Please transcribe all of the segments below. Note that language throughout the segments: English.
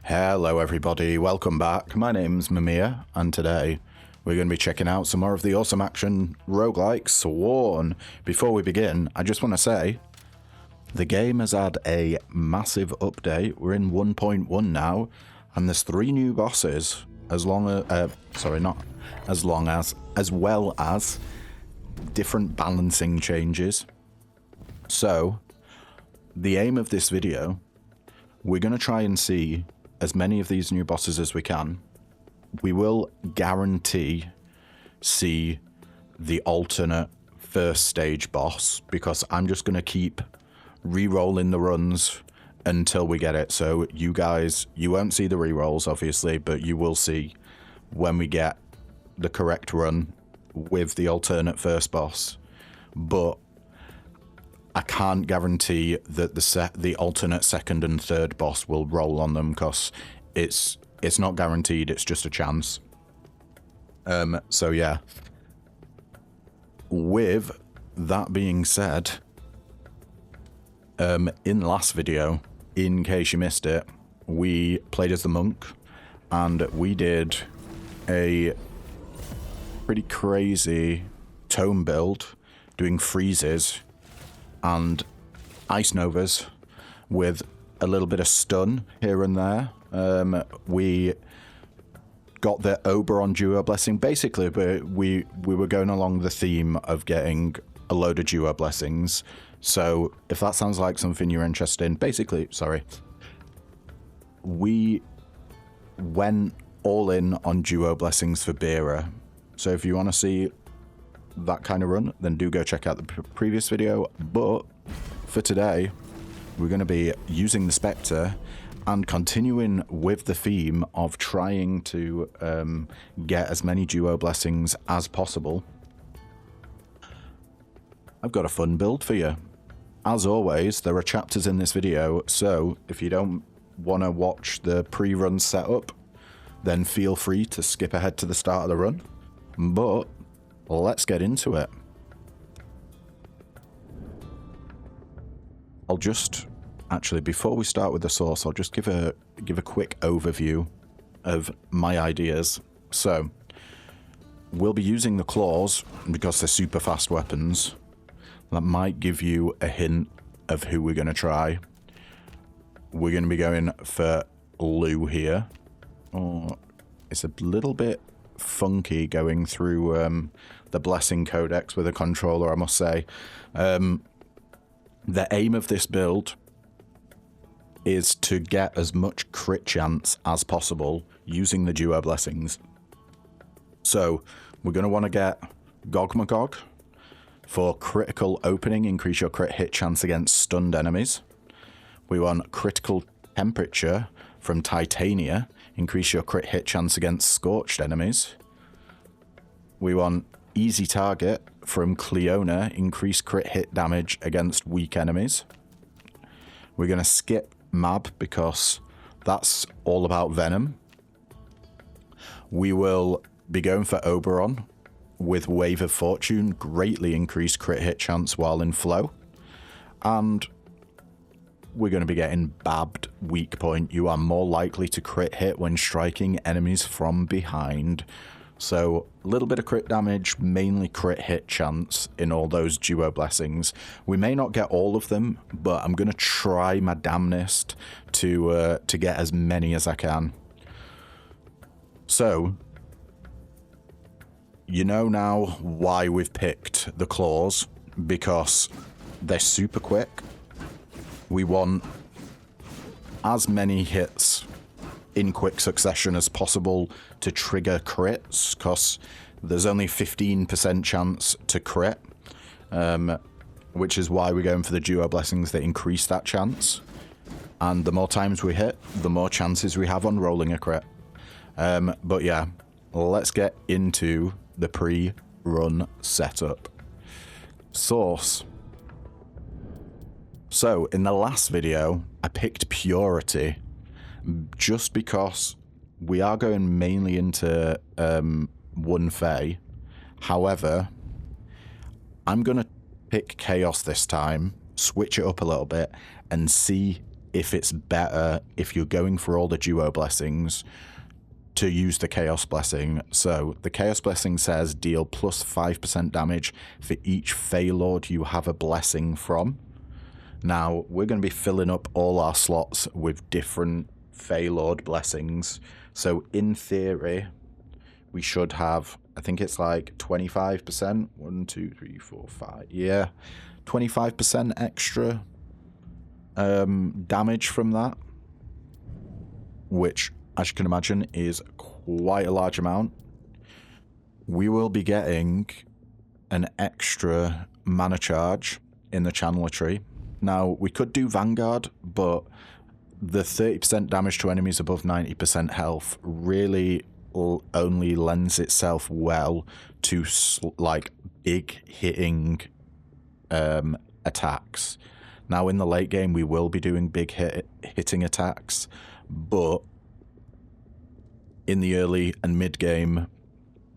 Hello everybody, welcome back. My name's Mamiya, and today we're going to be checking out some more of the awesome action roguelike Sworn. Before we begin, I just want to say, the game has had a massive update. We're in 1.1 now, and there's 3 new bosses, as well as different balancing changes. So, the aim of this video, we're going to try and see as many of these new bosses as we can. We will guarantee see the alternate first stage boss, because I'm just going to keep re-rolling the runs until we get it. So you guys, you won't see the re-rolls obviously, but you will see when we get the correct run with the alternate first boss. But I can't guarantee that the alternate second and third boss will roll on them, because it's not guaranteed, it's just a chance. So yeah. With that being said, in last video, in case you missed it, we played as the monk, and we did a pretty crazy tome build, doing freezes and ice novas with a little bit of stun here and there. We got the Oberon duo blessing. Basically, we were going along the theme of getting a load of duo blessings. So if that sounds like something you're interested in, basically, sorry, we went all in on duo blessings for Beera. So if you want to see that kind of run, then do go check out the previous video. But for today, we're going to be using the Spectre and continuing with the theme of trying to get as many duo blessings as possible. I've got a fun build for you. As always, there are chapters in this video, so if you don't want to watch the pre-run setup, then feel free to skip ahead to the start of the run. But let's get into it. I'll just, actually, before we start with the source, I'll just give a quick overview of my ideas. So, we'll be using the claws because they're super fast weapons. That might give you a hint of who we're going to try. We're going to be going for Lou here. Oh, it's a little bit funky going through the blessing codex with a controller, I must say. The aim of this build is to get as much crit chance as possible using the duo blessings. So we're going to want to get Gogmagog for critical opening, increase your crit hit chance against stunned enemies. We want critical temperature from Titania, increase your crit hit chance against scorched enemies. We want easy target from Cleona, increase crit hit damage against weak enemies. We're going to skip Mab because that's all about Venom. We will be going for Oberon with Wave of Fortune, greatly increase crit hit chance while in flow. And we're going to be getting Babbed weak point. You are more likely to crit hit when striking enemies from behind. So a little bit of crit damage, mainly crit hit chance in all those duo blessings. We may not get all of them, but I'm going to try my damnedest to get as many as I can. So, you know now why we've picked the claws, because they're super quick. We want as many hits in quick succession as possible to trigger crits, because there's only 15% chance to crit, which is why we're going for the duo blessings that increase that chance. And the more times we hit, the more chances we have on rolling a crit. But yeah, let's get into the pre-run setup. Source. So, in the last video, I picked Purity, just because we are going mainly into one Fae. However, I'm going to pick Chaos this time, switch it up a little bit, and see if it's better, if you're going for all the duo blessings, to use the Chaos Blessing. So the Chaos Blessing says deal plus 5% damage for each Fey Lord you have a blessing from. Now, we're going to be filling up all our slots with different Fey Lord blessings. So in theory, we should have, I think it's like 25%. 1, 2, 3, 4, 5. Yeah, 25% extra damage from that, which, as you can imagine, is quite a large amount. We will be getting an extra mana charge in the Channeler tree. Now, we could do Vanguard, but the 30% damage to enemies above 90% health really only lends itself well to like big hitting attacks. Now, in the late game, we will be doing big hitting attacks, but in the early and mid game,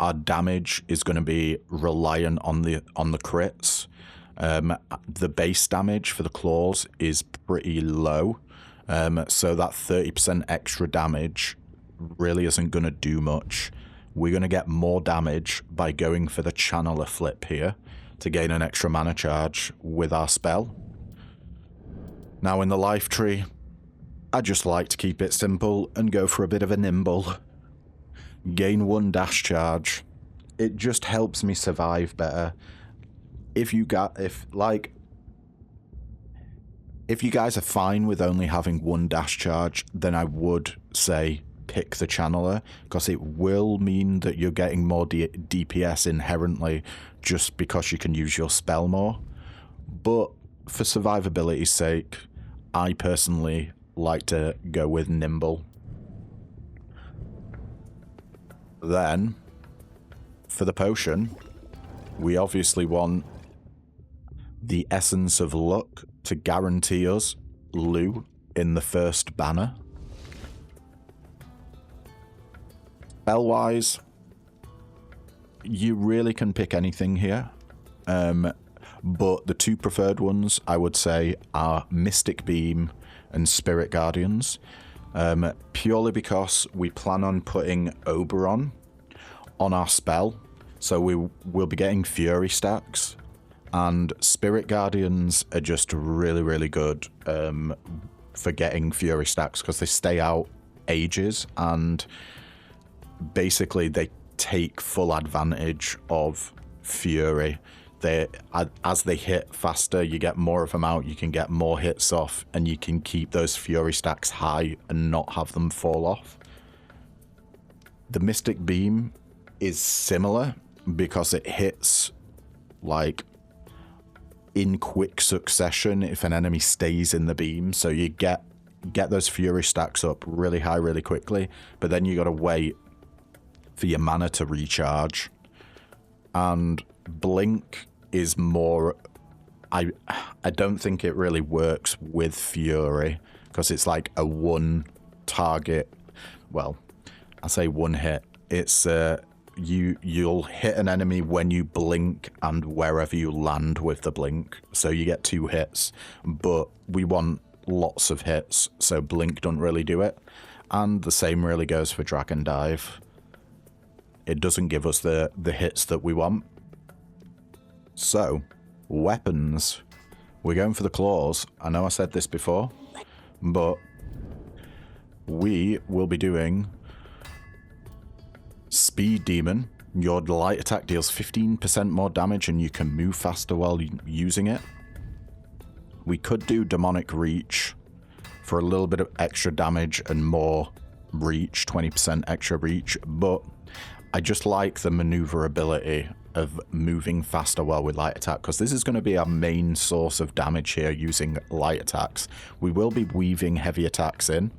our damage is going to be reliant on the crits. The base damage for the claws is pretty low, so that 30% extra damage really isn't going to do much. We're going to get more damage by going for the Channeler flip here to gain an extra mana charge with our spell. Now in the life tree, I just like to keep it simple and go for a bit of a nimble. Gain 1 dash charge. It just helps me survive better. If you guys are fine with only having 1 dash charge, then I would say pick the Channeler, because it will mean that you're getting more DPS inherently just because you can use your spell more. But for survivability's sake, I personally like to go with Nimble. Then, for the potion, we obviously want the Essence of Luck to guarantee us Lu in the first banner. Spell-wise, you really can pick anything here. But the 2 preferred ones, I would say, are Mystic Beam and Spirit Guardians. Purely because we plan on putting Oberon on our spell. So we will be getting Fury stacks. And Spirit Guardians are just really, really good for getting Fury stacks, because they stay out ages, and basically they take full advantage of Fury. As they hit faster, you get more of them out, you can get more hits off, and you can keep those Fury stacks high and not have them fall off. The Mystic Beam is similar because it hits like in quick succession if an enemy stays in the beam, so you get those Fury stacks up really high really quickly, but then you got to wait for your mana to recharge. And Blink is more, I don't think it really works with Fury, because it's like a one target, well, I say one hit. It's you'll hit an enemy when you blink and wherever you land with the blink, so you get 2 hits, but we want lots of hits, so Blink don't really do it. And the same really goes for Dragon Dive. It doesn't give us the hits that we want. So, weapons. We're going for the claws. I know I said this before, but we will be doing Speed Demon. Your light attack deals 15% more damage and you can move faster while using it. We could do Demonic Reach for a little bit of extra damage and more reach, 20% extra reach, but I just like the maneuverability of moving faster while with light attack, because this is going to be our main source of damage here using light attacks. We will be weaving heavy attacks in.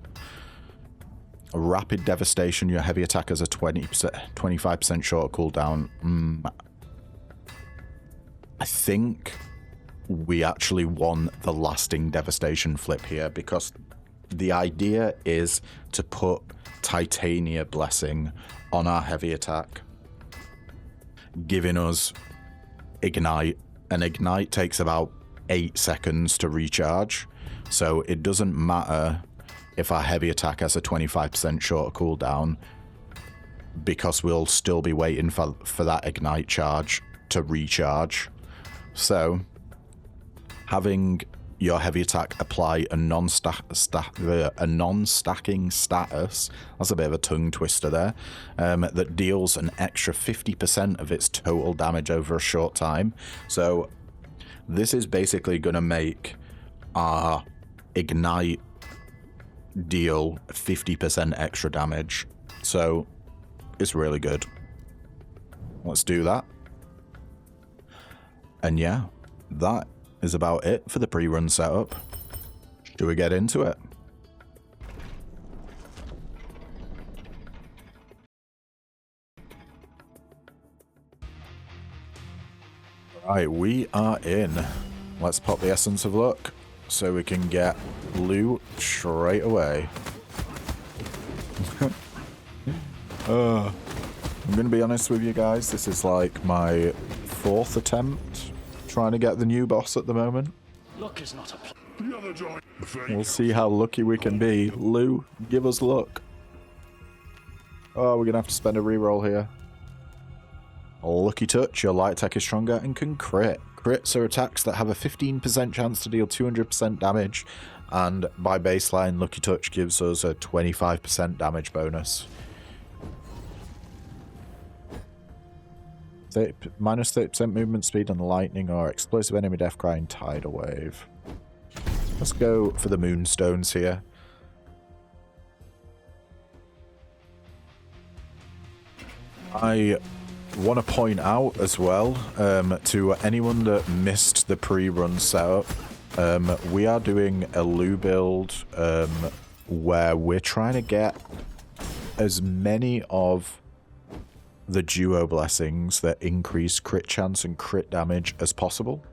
Rapid Devastation, your heavy attack has a 25% shorter cooldown. I think we actually want the Lasting Devastation flip here, because the idea is to put Titania Blessing on our heavy attack, giving us Ignite, and Ignite takes about 8 seconds to recharge. So it doesn't matter if our heavy attack has a 25% shorter cooldown, because we'll still be waiting for that ignite charge to recharge. So having your heavy attack apply a non-stacking status, that's a bit of a tongue twister there, that deals an extra 50% of its total damage over a short time. So this is basically going to make our ignite deal 50% extra damage. So it's really good. Let's do that. And yeah, that is about it for the pre-run setup. Should we get into it? Right, we are in. Let's pop the Essence of Luck so we can get loot straight away. I'm going to be honest with you guys, this is like my 4th attempt trying to get the new boss at the moment. Luck is not a We'll see how lucky we can be. Lou, give us luck. Oh, we're going to have to spend a reroll here. Lucky Touch, your light attack is stronger and can crit. Crits are attacks that have a 15% chance to deal 200% damage, and by baseline, Lucky Touch gives us a 25% damage bonus. Minus 30% movement speed on lightning or explosive enemy death cry and tidal wave. Let's go for the moonstones here. I want to point out as well, to anyone that missed the pre-run setup, we are doing a Lu build where we're trying to get as many of the duo blessings that increase crit chance and crit damage as possible.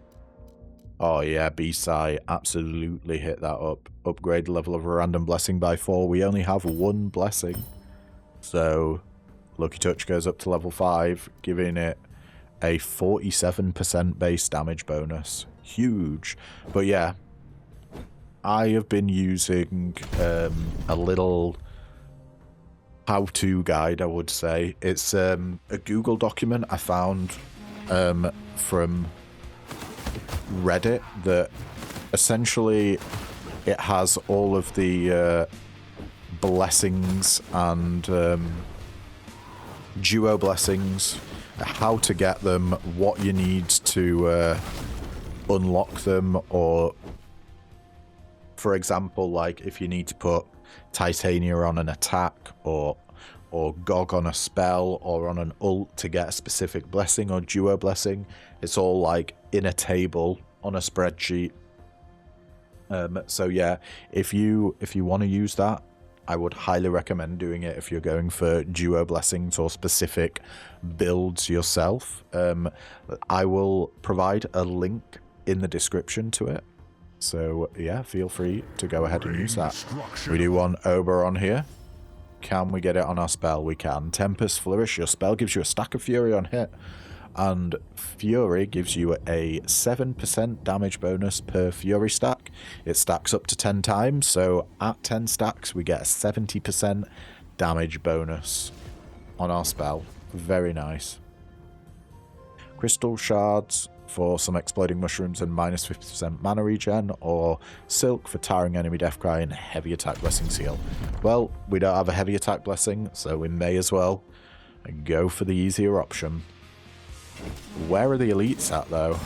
Oh yeah, B-Side absolutely hit that up. Upgrade the level of a random blessing by 4. We only have 1 blessing. So Lucky Touch goes up to level 5, giving it a 47% base damage bonus. Huge. But yeah, I have been using a little how-to guide, I would say. It's a Google document I found from Reddit that essentially it has all of the blessings and duo blessings, how to get them, what you need to unlock them, or for example, like if you need to put Titania on an attack, or Gog on a spell, or on an ult to get a specific blessing or duo blessing. It's all like in a table on a spreadsheet. So yeah, if you want to use that, I would highly recommend doing it if you're going for duo blessings or specific builds yourself. I will provide a link in the description to it. So yeah, feel free to go ahead and use that. We do want Oberon here. Can we get it on our spell? We can. Tempest Flourish. Your spell gives you a stack of Fury on hit. And Fury gives you a 7% damage bonus per Fury stack. It stacks up to 10 times. So at 10 stacks, we get a 70% damage bonus on our spell. Very nice. Crystal Shards for some exploding mushrooms and minus 50% mana regen, or Silk for tiring enemy death cry and heavy attack blessing seal. Well, we don't have a heavy attack blessing, so we may as well go for the easier option. Where are the elites at though?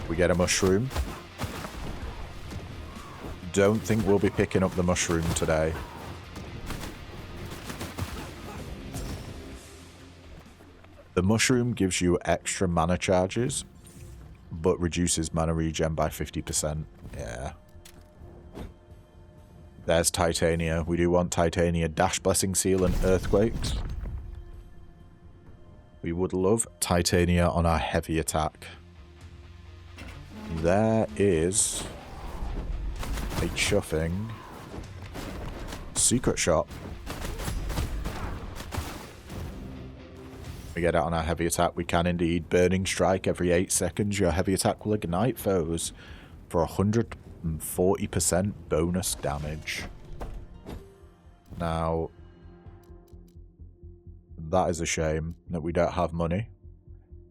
We get a mushroom. Don't think we'll be picking up the mushroom today. The mushroom gives you extra mana charges, but reduces mana regen by 50%. Yeah. There's Titania. We do want Titania, Dash Blessing Seal, and Earthquakes. We would love Titania on our heavy attack. There is a chuffing secret shop. We get out on our heavy attack. We can indeed. Burning Strike every 8 seconds. Your heavy attack will ignite foes for 140% bonus damage. Now, that is a shame that we don't have money.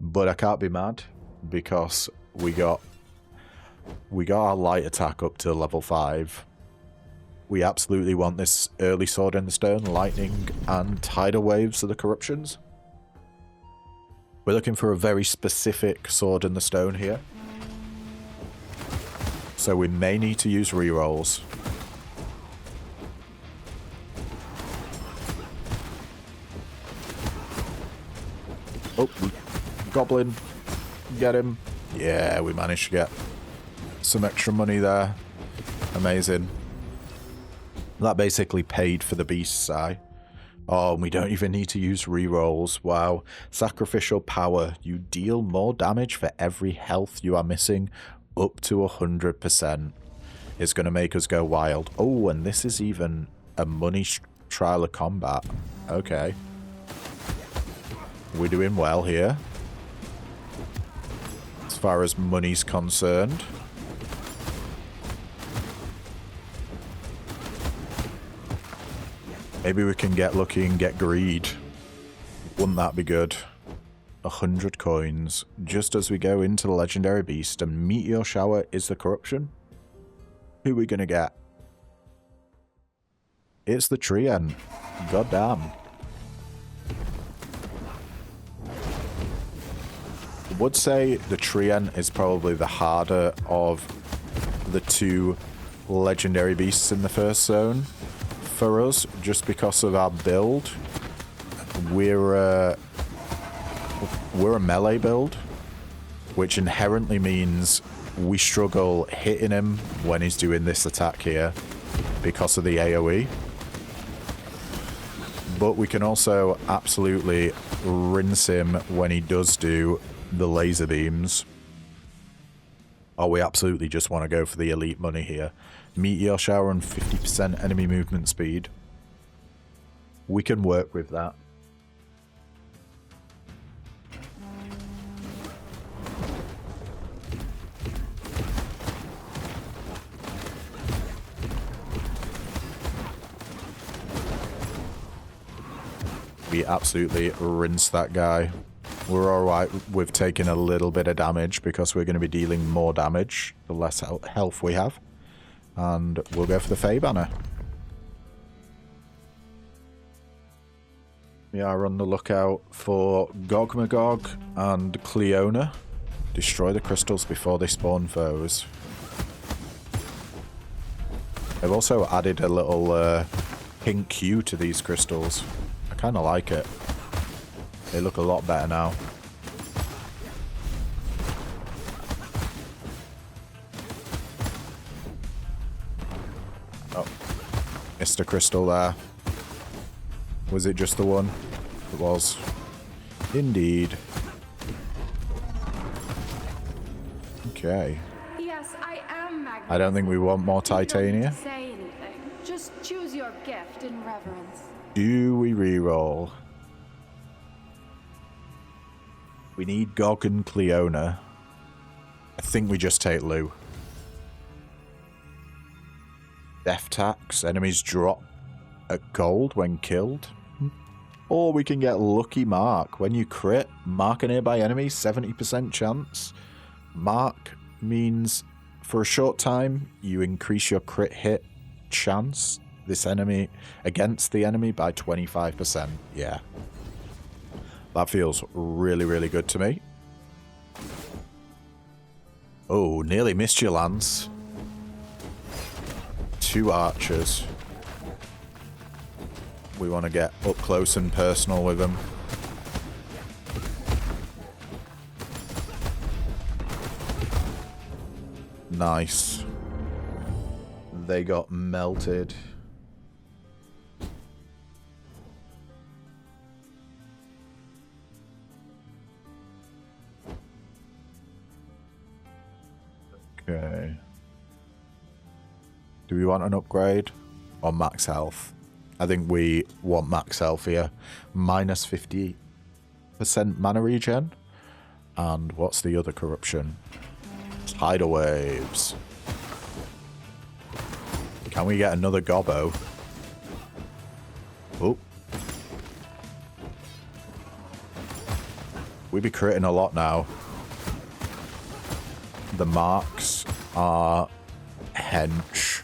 But I can't be mad because we got our light attack up to level 5. We absolutely want this early Sword in the Stone, Lightning, and Tidal Waves of the Corruptions. We're looking for a very specific Sword in the Stone here. So we may need to use rerolls. Oh, Goblin. Get him. Yeah, we managed to get some extra money there. Amazing. That basically paid for the beast's eye. Oh, and we don't even need to use rerolls. Wow. Sacrificial power. You deal more damage for every health you are missing, up to 100%. It's going to make us go wild. Oh, and this is even a money trial of combat. Okay. We're doing well here, as far as money's concerned. Maybe we can get lucky and get greed. Wouldn't that be good? 100 coins. Just as we go into the Legendary Beast, and Meteor Shower is the corruption. Who are we going to get? It's the Treant. Goddamn. I would say the Treant is probably the harder of the two Legendary Beasts in the first zone. For us, just because of our build, we're a melee build, which inherently means we struggle hitting him when he's doing this attack here because of the AoE. But we can also absolutely rinse him when he does do the laser beams. Oh, we absolutely just want to go for the elite money here. Meteor Shower and 50% enemy movement speed. We can work with that. We absolutely rinse that guy. We're alright with taking a little bit of damage because we're going to be dealing more damage the less health we have. And we'll go for the Fey Banner. We are on the lookout for Gogmagog and Cleona. Destroy the crystals before they spawn foes. I've also added a little pink hue to these crystals. I kind of like it. They look a lot better now. Oh, missed a crystal there. Was it just the one? It was. Indeed. Okay. Yes, I am magnificent. I don't think we want more titania. You don't say anything. Just choose your gift in reverence. Do we reroll? We need Gog and Cleona. I think we just take Lou. Death tax. Enemies drop a gold when killed. Or we can get Lucky Mark. When you crit, mark a nearby enemy, 70% chance. Mark means for a short time, you increase your crit hit chance this enemy against the enemy by 25%. Yeah. That feels really, really good to me. Oh, nearly missed your lance. 2 archers. We want to get up close and personal with them. Nice. They got melted. Okay. Do we want an upgrade or max health? I think we want max health here. Minus 50% 5% mana regen. And what's the other corruption? Tidal waves. Can we get another gobbo? Oh. We be critting a lot now. The marks are hench.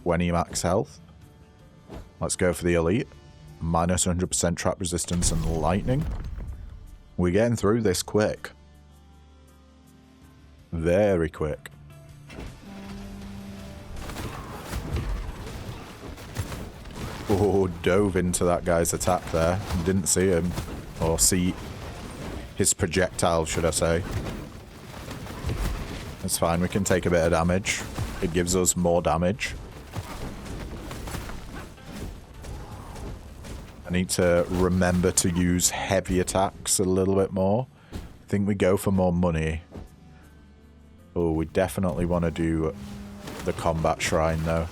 When you max health. Let's go for the elite. Minus 100% trap resistance and lightning. We're getting through this quick. Very quick. Oh, dove into that guy's attack there. Didn't see him. Or see his projectile, should I say. It's fine, we can take a bit of damage. It gives us more damage. I need to remember to use heavy attacks a little bit more. I think we go for more money. Oh, we definitely want to do the combat shrine though.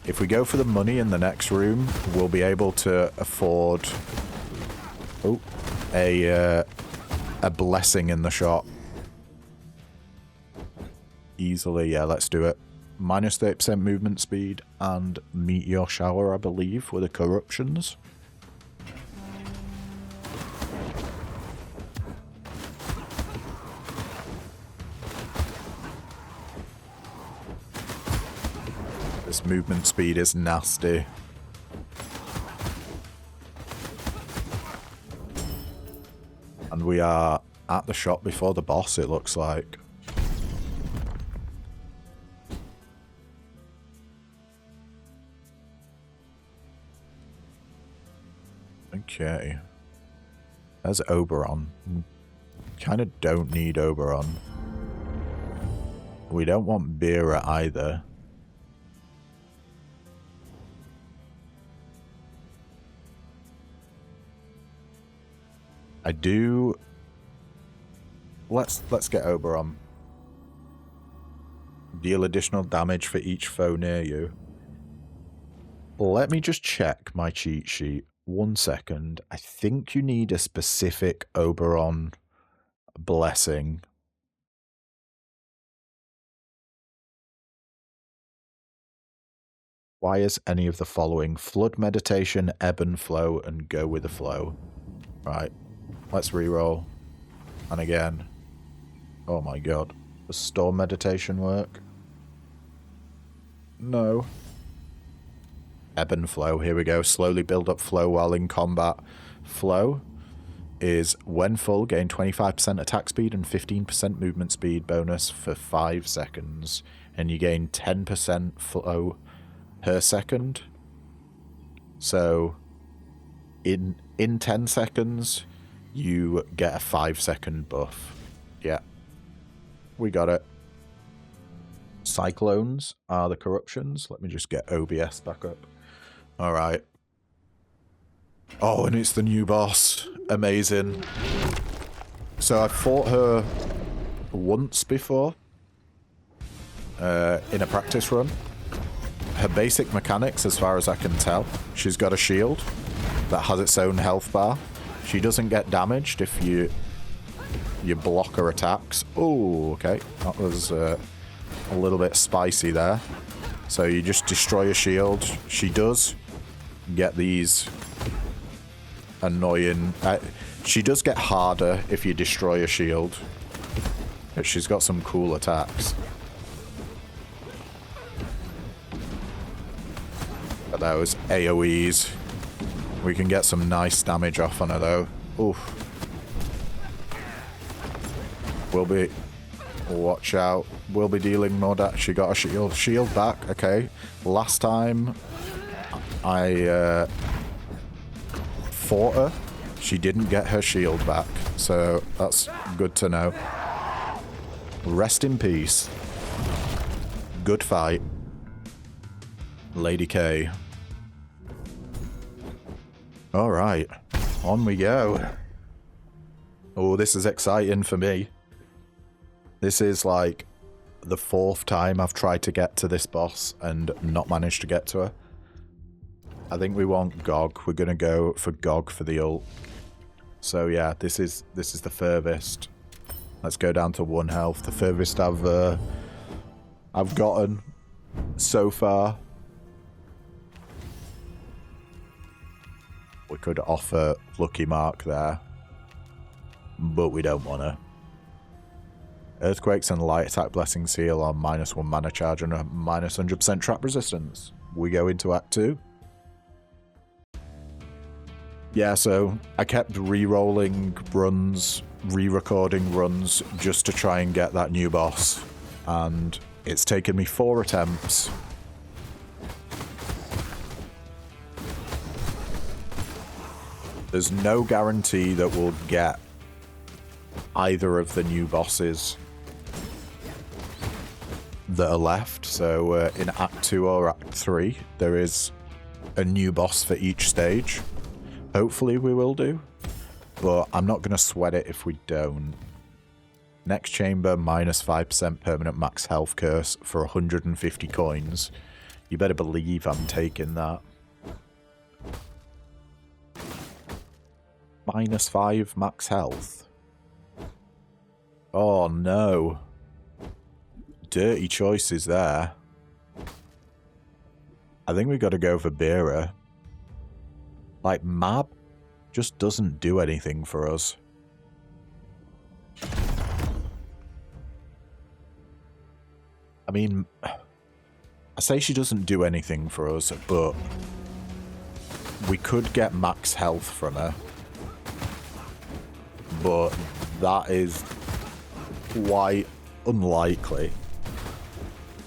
If we go for the money in the next room, we'll be able to afford a blessing in the shop. Easily, yeah, let's do it. Minus 30% movement speed and meteor shower, I believe, were the corruptions. This movement speed is nasty. And we are at the shop before the boss, it looks like. Okay. There's Oberon. Kind of don't need Oberon. We don't want Beera either. I do... Let's get Oberon. Deal additional damage for each foe near you. Let me just check my cheat sheet. 1 second. I think you need a specific Oberon blessing. Why is any of the following? Flood meditation, ebb and flow, and go with the flow. Right. Let's reroll. And again. Oh my god. Does storm meditation work? No. Ebb and flow. Here we go. Slowly build up flow while in combat. Flow is when full, gain 25% attack speed and 15% movement speed bonus for 5 seconds. And you gain 10% flow per second. So in 10 seconds, you get a 5-second buff. Yeah. We got it. Cyclones are the corruptions. Let me just get OBS back up. Alright. Oh, and it's the new boss. Amazing. So I fought her once before. In a practice run. Her basic mechanics, as far as I can tell. She's got a shield that has its own health bar. She doesn't get damaged if you block her attacks. Oh, okay. That was a little bit spicy there. So you just destroy a shield. She does get these annoying... she does get harder if you destroy a shield. But she's got some cool attacks. But those AoEs. We can get some nice damage off on her though. Oof. We'll be... Watch out. We'll be dealing more damage. She got a shield. Shield back. Okay. Last time I fought her, she didn't get her shield back. So that's good to know. Rest in peace. Good fight. Lady K. Alright. On we go. Oh, this is exciting for me. This is like the 4th time I've tried to get to this boss and not managed to get to her. I think we want Gog. We're gonna go for Gog for the ult. So yeah, this is the furthest. Let's go down to 1 health. The furthest I've gotten so far. We could offer Lucky Mark there, but we don't want to. Earthquakes and light attack blessings heal on -1 mana charge and a -100% trap resistance. We go into Act 2. Yeah, so I kept re-rolling runs, re-recording runs just to try and get that new boss, and it's taken me 4 attempts. There's no guarantee that we'll get either of the new bosses that are left. So in Act 2 or Act 3, there is a new boss for each stage. Hopefully we will do, but I'm not going to sweat it if we don't. Next chamber, -5% permanent max health curse for 150 coins. You better believe I'm taking that. -5 max health. Oh no. Dirty choices there. I think we got to go for Beera. Like, Mab just doesn't do anything for us. I mean, I say she doesn't do anything for us, but we could get max health from her. But that is quite unlikely.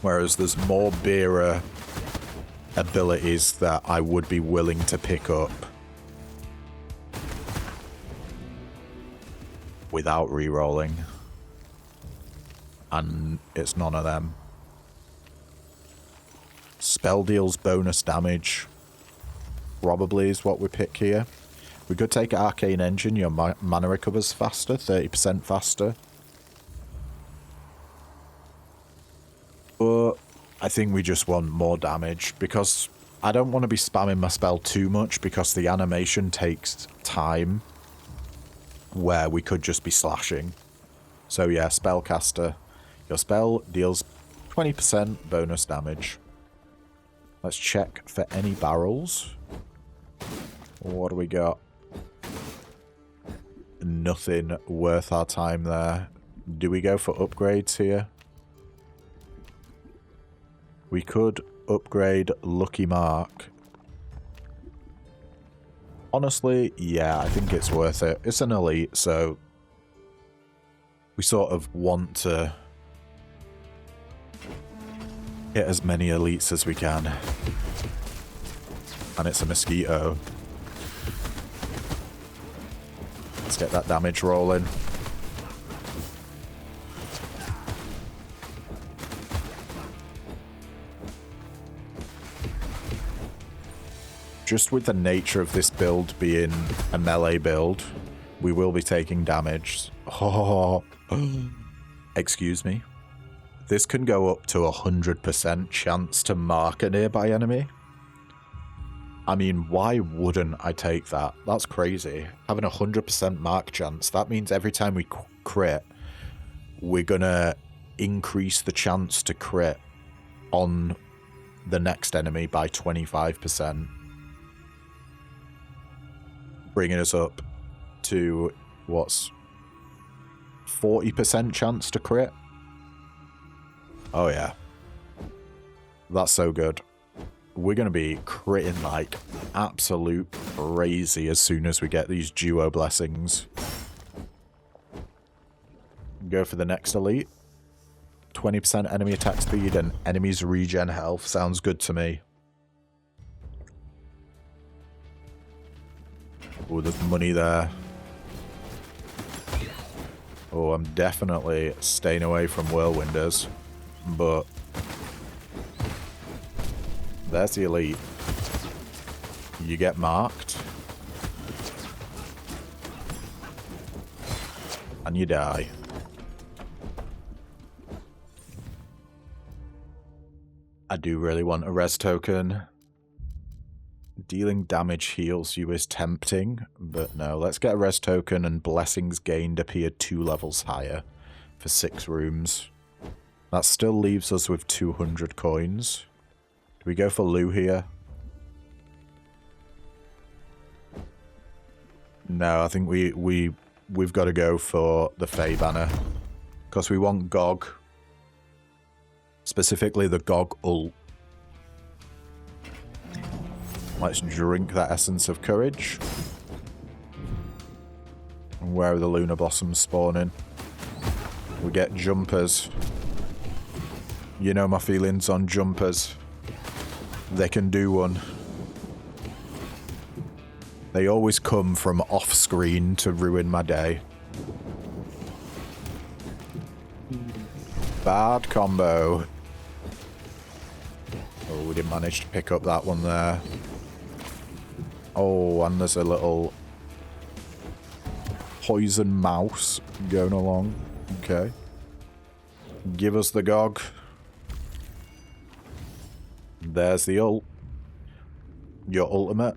Whereas there's more Beera abilities that I would be willing to pick up without re-rolling. And it's none of them. Spell deals bonus damage. Probably is what we pick here. We could take Arcane Engine, your mana recovers faster, 30% faster. But I think we just want more damage, because I don't want to be spamming my spell too much, because the animation takes time where we could just be slashing. So yeah, Spellcaster. Your spell deals 20% bonus damage. Let's check for any barrels. What do we got? Nothing worth our time there. Do we go for upgrades here? We could upgrade Lucky Mark. Honestly, yeah, I think it's worth it. It's an elite, so we sort of want to get as many elites as we can. And it's a mosquito. Let's get that damage rolling. Just with the nature of this build being a melee build, we will be taking damage. Oh, excuse me. This can go up to 100% chance to mark a nearby enemy. I mean, why wouldn't I take that? That's crazy. Having a 100% mark chance, that means every time we crit, we're gonna increase the chance to crit on the next enemy by 25%. Bringing us up to, what's 40% chance to crit? Oh yeah. That's so good. We're going to be critting like absolute crazy as soon as we get these duo blessings. Go for the next elite. 20% enemy attack speed and enemies regen health. Sounds good to me. Oh, there's money there. Oh, I'm definitely staying away from Whirlwinders. But there's the elite. You get marked. And you die. I do really want a res token. Dealing damage heals you is tempting, but no. Let's get a res token, and blessings gained appear 2 levels higher for 6 rooms. That still leaves us with 200 coins. Do we go for Lou here? No, I think we've got to go for the Fey banner. Because we want Gog. Specifically the Gog ult. Let's drink that essence of courage. And where are the lunar blossoms spawning? We get jumpers. You know my feelings on jumpers. They can do one. They always come from off screen to ruin my day. Bad combo. Oh, we didn't manage to pick up that one there. Oh, and there's a little poison mouse going along. Okay. Give us the Gog. There's the ult. Your ultimate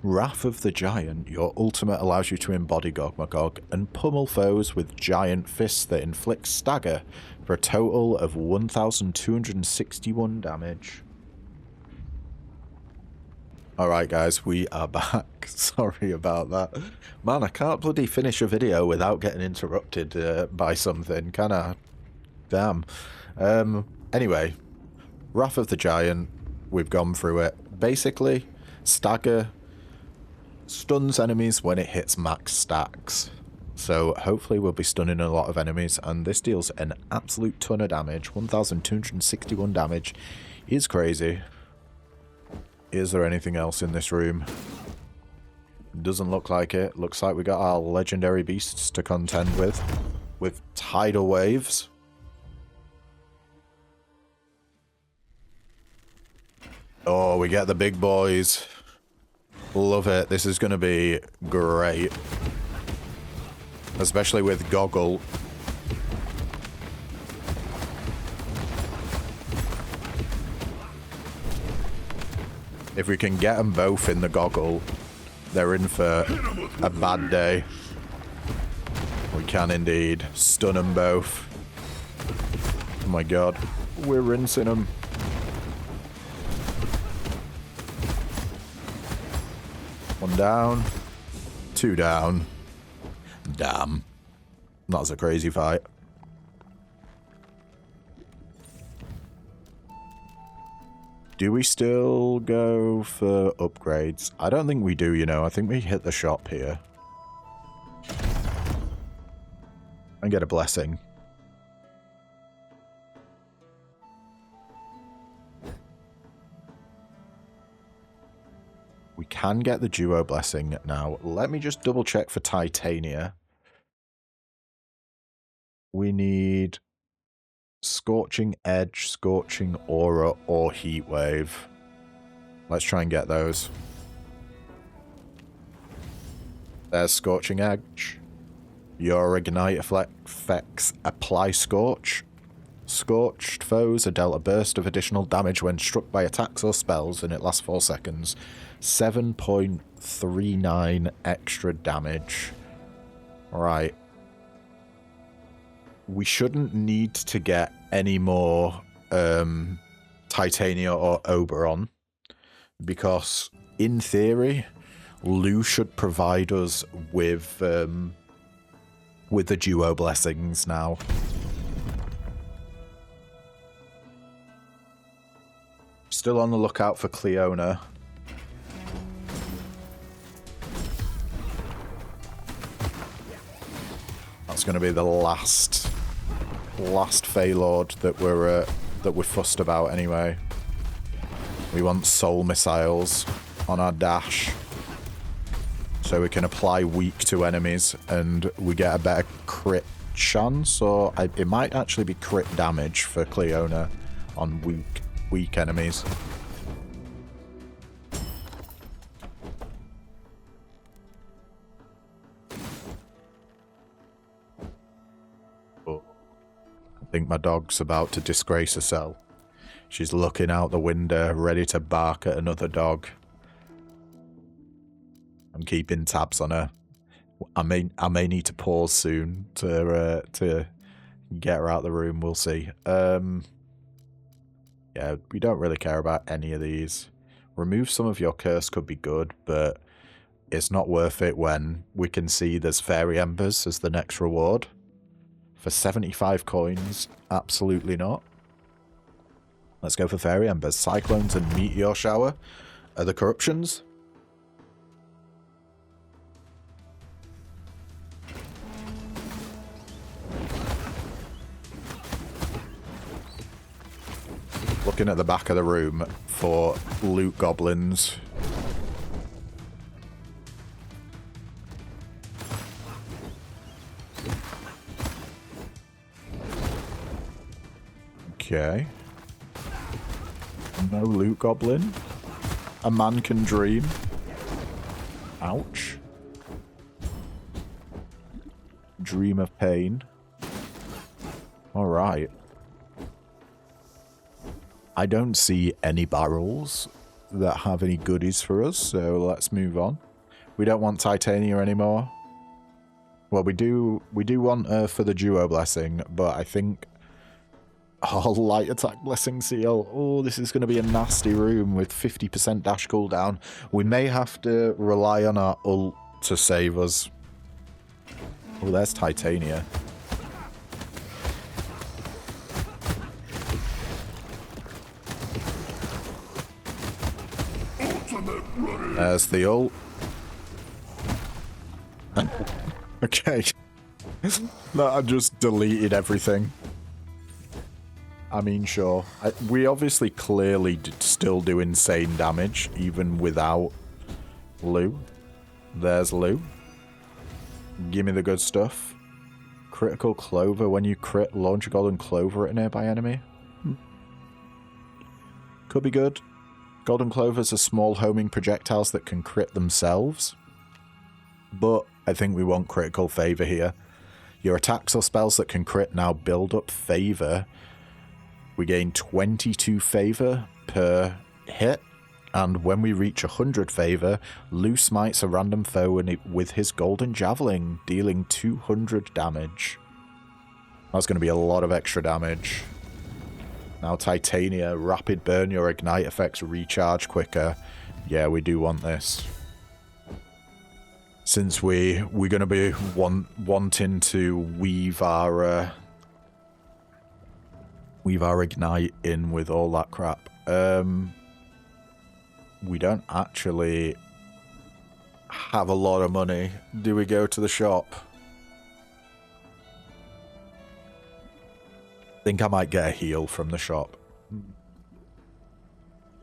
Wrath of the Giant. Your ultimate allows you to embody Gog-Magog and pummel foes with giant fists that inflict stagger for a total of 1,261 damage. Alright guys, we are back. Sorry about that. Man, I can't bloody finish a video without getting interrupted by something, can I? Damn. Anyway, Wrath of the Giant, we've gone through it. Basically, stagger stuns enemies when it hits max stacks. So hopefully we'll be stunning a lot of enemies, and this deals an absolute ton of damage. 1,261 damage is crazy. Is there anything else in this room? Doesn't look like it. Looks like we got our legendary beasts to contend with tidal waves. Oh, we get the big boys. Love it. This is going to be great. Especially with Goggle. If we can get them both in the Goggle, they're in for a bad day. We can indeed. Stun them both. Oh my god. We're rinsing them. One down. 2 down. Damn. That was a crazy fight. Do we still go for upgrades? I don't think we do, you know. I think we hit the shop here. And get a blessing. We can get the duo blessing now. Let me just double check for Titania. We need Scorching Edge, Scorching Aura, or Heat Wave. Let's try and get those. There's Scorching Edge. Your Ignite effects apply Scorch. Scorched foes are dealt a burst of additional damage when struck by attacks or spells, and it lasts 4 seconds. 7.39 extra damage. Right. We shouldn't need to get any more Titania or Oberon, because in theory, Lou should provide us with the duo blessings now. Still on the lookout for Cleona. That's going to be the last Feylord that we're fussed about anyway. We want soul missiles on our dash, so we can apply weak to enemies and we get a better crit chance, or it might actually be crit damage for Cleona on weak enemies. I think my dog's about to disgrace herself. She's looking out the window, ready to bark at another dog. I'm keeping tabs on her. I may need to pause soon to get her out of the room. We'll see. Yeah, we don't really care about any of these. Remove some of your curse could be good, but it's not worth it when we can see there's fairy embers as the next reward. For 75 coins, absolutely not. Let's go for fairy embers. Cyclones and meteor shower are the corruptions. Looking at the back of the room for loot goblins. Okay. No loot goblin. A man can dream. Ouch. Dream of pain. Alright. I don't see any barrels that have any goodies for us, so let's move on. We don't want Titania anymore. Well, we do want her for the duo blessing, but I think... Oh, light attack blessing seal. Oh, this is going to be a nasty room with 50% dash cooldown. We may have to rely on our ult to save us. Oh, there's Titania. There's the ult. Okay. No, I just deleted everything. I mean, sure. We obviously clearly still do insane damage, even without Lou. There's Lou. Give me the good stuff. Critical clover. When you crit, launch a golden clover at a nearby enemy. Could be good. Golden clovers are small homing projectiles that can crit themselves. But I think we want critical favor here. Your attacks or spells that can crit now build up favor. We gain 22 favor per hit. And when we reach 100 favor, Lou smites a random foe with his golden javelin, dealing 200 damage. That's going to be a lot of extra damage. Now Titania, rapid burn, your ignite effects recharge quicker. Yeah, we do want this. Since we're going to be wanting to weave our ignite in with all that crap. We don't actually have a lot of money. Do we go to the shop? Think I might get a heal from the shop.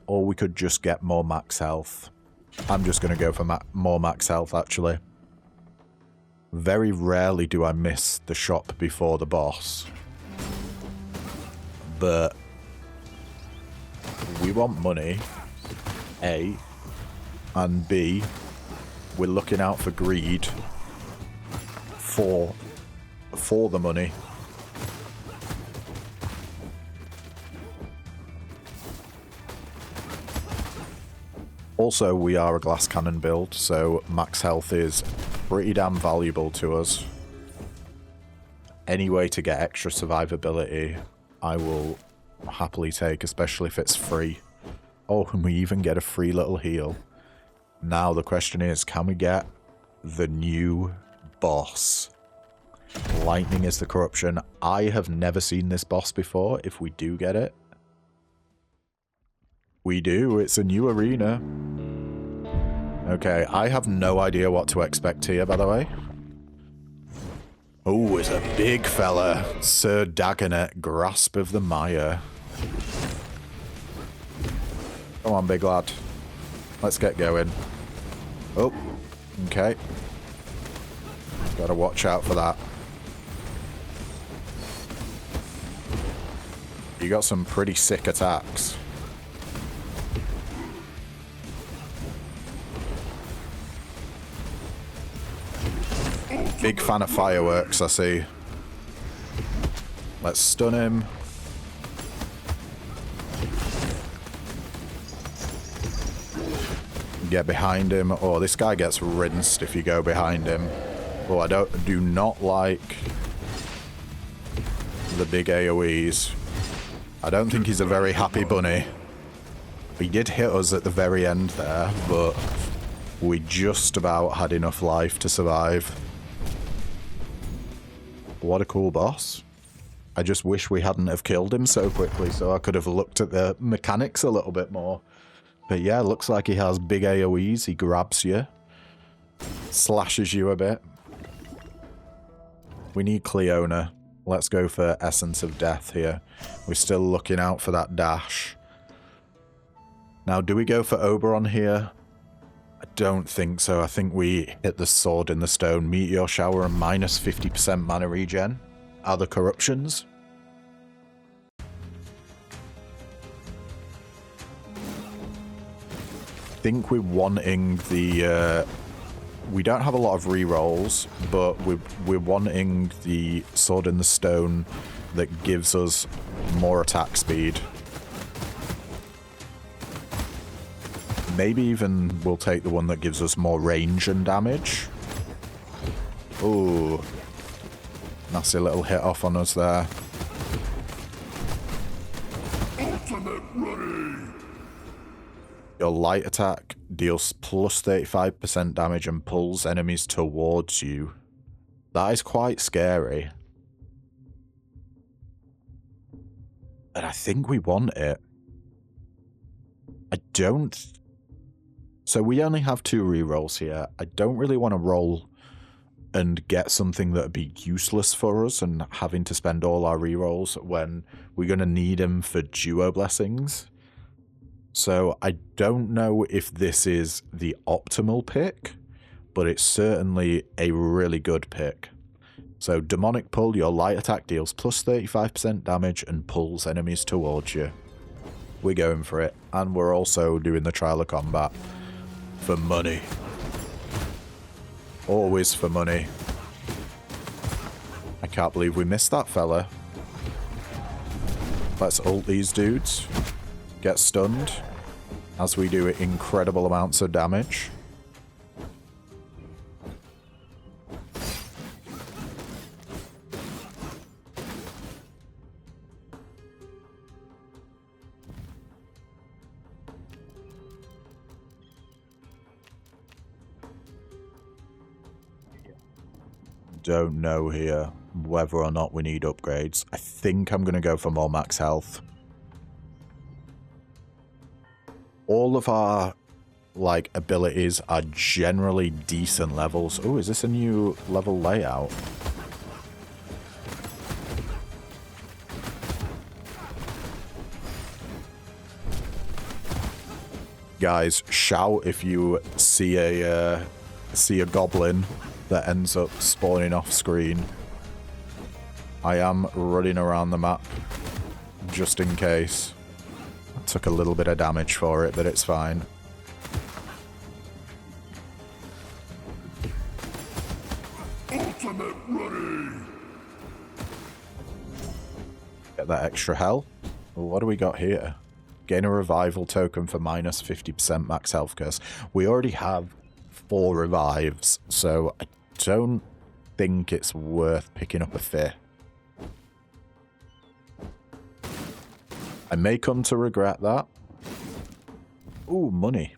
Or we could just get more max health. I'm just going to go for more max health, actually. Very rarely do I miss the shop before the boss. But we want money, A, and B, we're looking out for greed for the money. Also, we are a glass cannon build, so max health is pretty damn valuable to us. Any way to get extra survivability, I will happily take, especially if it's free. Oh, and we even get a free little heal. Now the question is, can we get the new boss? Lightning is the corruption. I have never seen this boss before. If we do get it, we do. It's a new arena. Okay, I have no idea what to expect here, by the way. Oh, it's a big fella. Sir Dagonet, Grasp of the Mire. Come on, big lad. Let's get going. Oh, okay. Gotta watch out for that. You got some pretty sick attacks. Big fan of fireworks, I see. Let's stun him. Get behind him. Oh, this guy gets rinsed if you go behind him. Oh, I do not like the big AoEs. I don't think he's a very happy bunny. He did hit us at the very end there, but we just about had enough life to survive. What a cool boss. I just wish we hadn't have killed him so quickly so I could have looked at the mechanics a little bit more. But yeah, looks like he has big AoEs. He grabs you, slashes you a bit. We need Cleona. Let's go for Essence of Death here. We're still looking out for that dash. Now, do we go for Oberon here? I don't think so. I think we hit the Sword in the Stone, Meteor Shower, and minus 50% mana regen. Other corruptions. I think we're wanting the... we don't have a lot of rerolls, but we're wanting the Sword in the Stone that gives us more attack speed. Maybe even we'll take the one that gives us more range and damage. Ooh. Nasty little hit off on us there. Ultimate ready. Your light attack deals plus 35% damage and pulls enemies towards you. That is quite scary. And I think we want it. I don't... So we only have 2 rerolls here. I don't really want to roll and get something that would be useless for us and having to spend all our rerolls when we're going to need them for duo blessings. So I don't know if this is the optimal pick, but it's certainly a really good pick. So Demonic Pull, your light attack deals plus 35% damage and pulls enemies towards you. We're going for it. And we're also doing the Trial of Combat. For money. Always for money. I can't believe we missed that fella. Let's ult these dudes. Get stunned. As we do incredible amounts of damage. Don't know here whether or not we need upgrades. I think I'm going to go for more max health. All of our, like, abilities are generally decent levels. Oh, is this a new level layout? Guys, shout if you see a goblin that ends up spawning off screen. I am running around the map just in case. I took a little bit of damage for it, but it's fine. Ultimate ready. Get that extra health. Well, what do we got here? Gain a revival token for minus 50% max health curse. We already have 4 revives, so I don't think it's worth picking up a 5th. I may come to regret that. Ooh, money.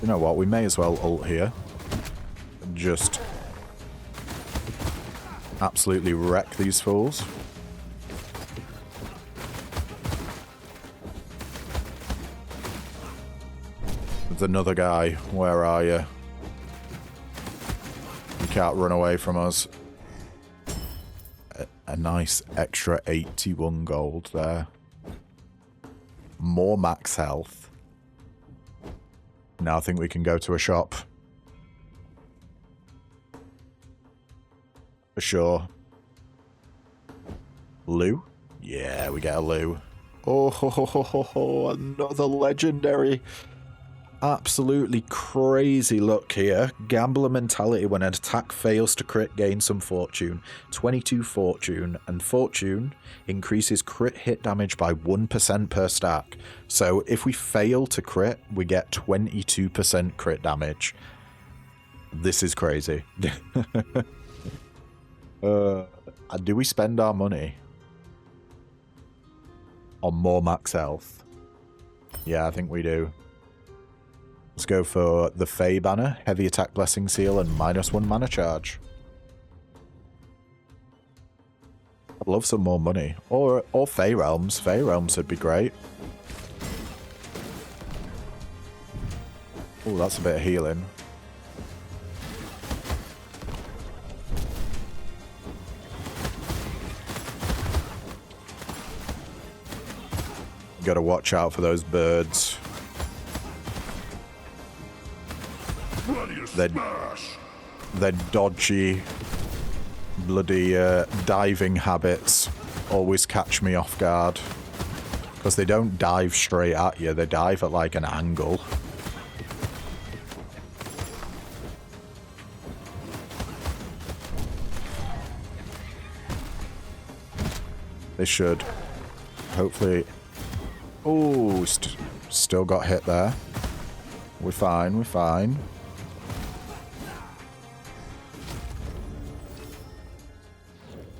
You know what? We may as well ult here. Just absolutely wreck these fools. There's another guy. Where are you? You can't run away from us. A nice extra 81 gold there. More max health. Now I think we can go to a shop. For sure. Lou? Yeah, we get a Lou. Oh, ho, ho, ho, ho, ho, another legendary. absolutely crazy luck here. Gambler mentality: when an attack fails to crit, gain some fortune. 22 fortune, and fortune increases crit hit damage by 1% per stack. So if we fail to crit, we get 22% crit damage. This is crazy. Do we spend our money on more max health? Yeah, I think we do. Let's go for the Fey banner, heavy attack blessing seal, and -1 mana charge. I'd love some more money. Or Fey realms. Fey realms would be great. Oh, that's a bit of healing. Gotta watch out for those birds. Their dodgy, bloody diving habits always catch me off guard. Because they don't dive straight at you, they dive at like an angle. They should. Hopefully... Oh, still got hit there. We're fine, we're fine.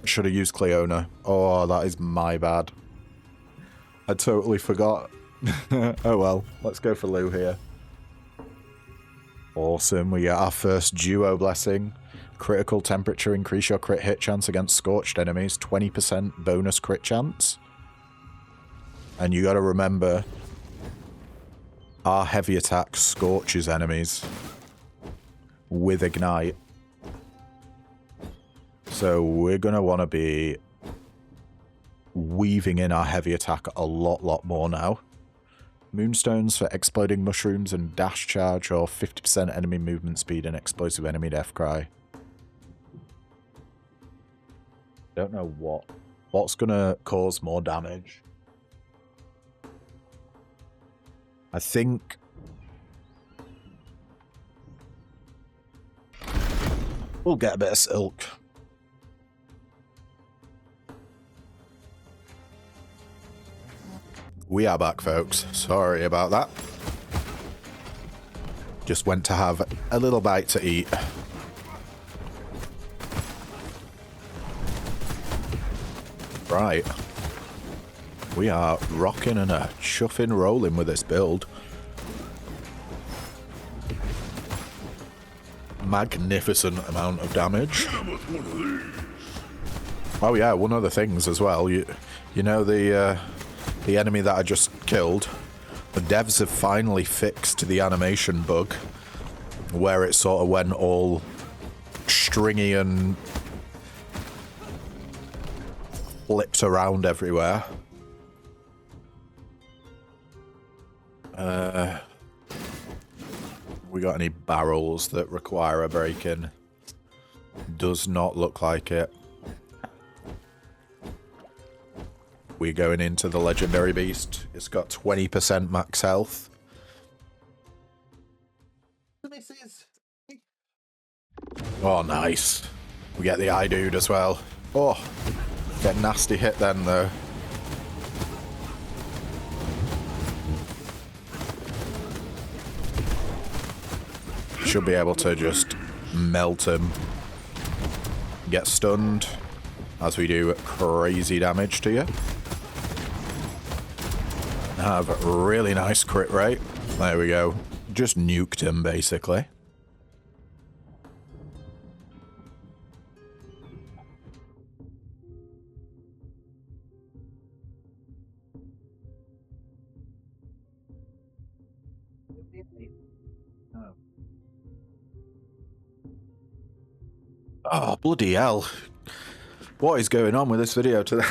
Should have used Cleona. Oh, that is my bad. I totally forgot. Oh well, let's go for Lou here. Awesome, we get our first duo blessing. Critical temperature, increase your crit hit chance against scorched enemies. 20% bonus crit chance. And you gotta remember, our heavy attack scorches enemies with ignite. So we're gonna want to be weaving in our heavy attack a lot more now. Moonstones for exploding mushrooms and dash charge, or 50% enemy movement speed and explosive enemy death cry. Don't know what's gonna cause more damage. I think we'll get a bit of silk. We are back, folks. Sorry about that. Just went to have a little bite to eat. Right. We are rocking and a chuffing rolling with this build. Magnificent amount of damage. Oh yeah, one of the things as well. You know the enemy that I just killed. The devs have finally fixed the animation bug, where it sort of went all stringy and flipped around everywhere. We got any barrels that require a break-in? Does not look like it. We're going into the legendary beast. It's got 20% max health. Oh, nice. We get the eye dude as well. Oh, get nasty hit then though. Should be able to just melt him. Get stunned as we do crazy damage to you. Have a really nice crit rate. There we go. Just nuked him basically. Oh, bloody hell. What is going on with this video today?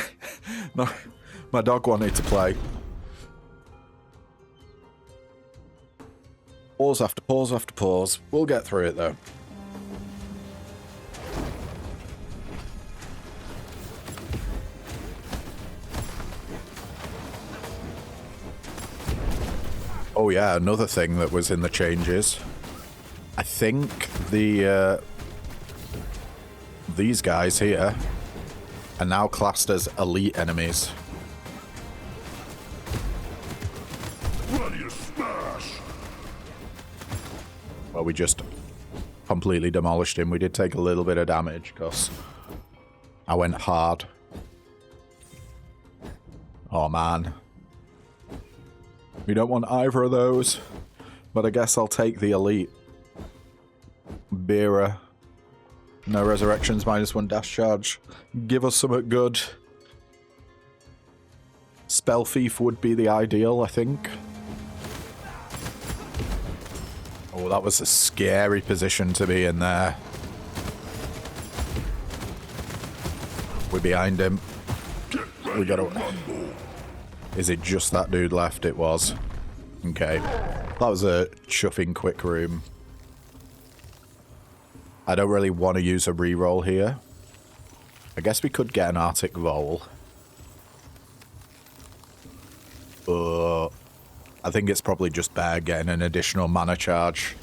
My dog wanted to play. Pause after pause after pause. We'll get through it though. Oh yeah, another thing that was in the changes. I think these guys here are now classed as elite enemies. Ready to smash. Well, we just completely demolished him. We did take a little bit of damage because I went hard. Oh man. We don't want either of those, but I guess I'll take the elite. Beera. No resurrections, -1 dash charge. Give us something good. Spell Thief would be the ideal, I think. Oh, that was a scary position to be in there. We're behind him. We gotta... Is it just that dude left? It was. Okay. That was a chuffing quick room. I don't really want to use a reroll here. I guess we could get an Arctic Vole. But I think it's probably just better getting an additional mana charge.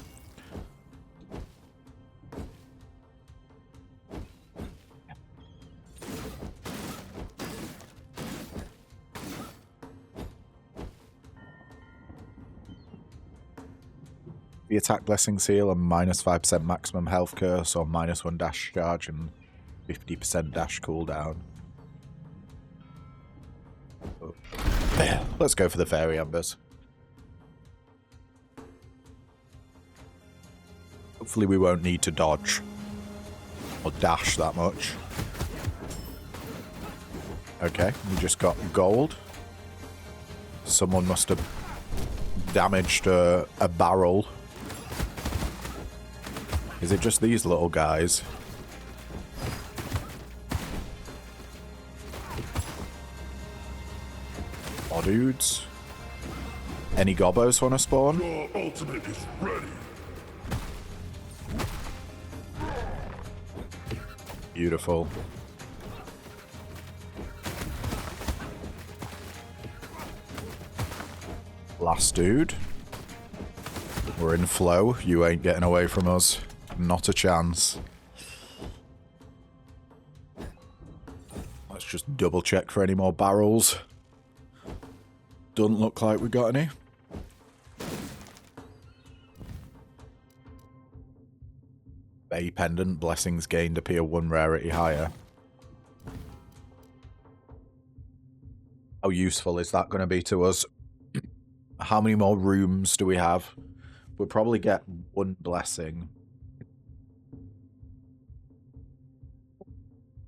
The attack blessing seal and -5% maximum health curse or -1 dash charge and 50% dash cooldown. Oh. Let's go for the fairy embers. Hopefully we won't need to dodge or dash that much. Okay, we just got gold. Someone must have damaged a barrel. Is it just these little guys? Oh, dudes. Any gobos want to spawn? Your ultimate is ready. Beautiful. Last dude. We're in flow. You ain't getting away from us. Not a chance. Let's just double check for any more barrels. Doesn't look like we got any. Bay Pendant. Blessings gained appear 1 rarity higher. How useful is that going to be to us? How many more rooms do we have? We'll probably get 1 blessing.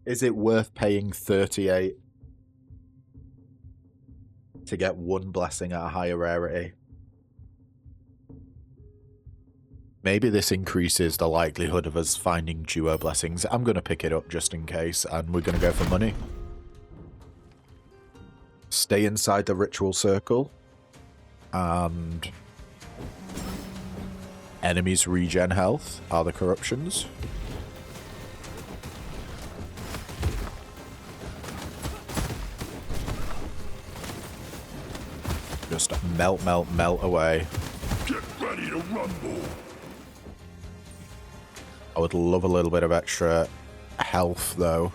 Is it worth paying 38 to get 1 blessing at a higher rarity? Maybe this increases the likelihood of us finding duo blessings. I'm going to pick it up just in case, and we're going to go for money. Stay inside the ritual circle, and enemies regen health are the corruptions. Just melt, melt, melt away. Get ready to rumble. I would love a little bit of extra health, though.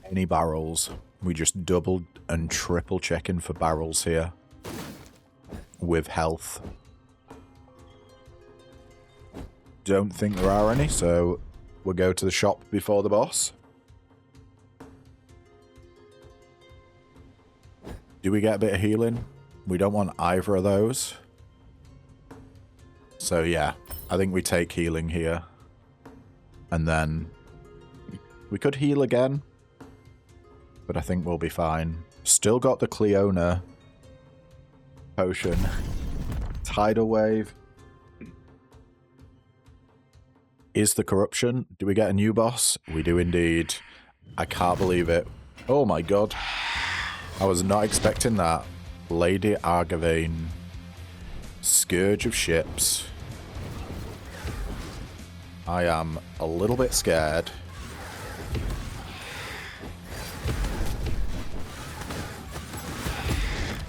Any barrels? We just double and triple checking for barrels here. With health. Don't think there are any, so we'll go to the shop before the boss. Do we get a bit of healing? We don't want either of those. So yeah, I think we take healing here. And then we could heal again, but I think we'll be fine. Still got the Cleona potion. Tidal wave. Is the corruption? Do we get a new boss? We do indeed. I can't believe it. Oh my god. I was not expecting that. Lady Argavane. Scourge of ships. I am a little bit scared.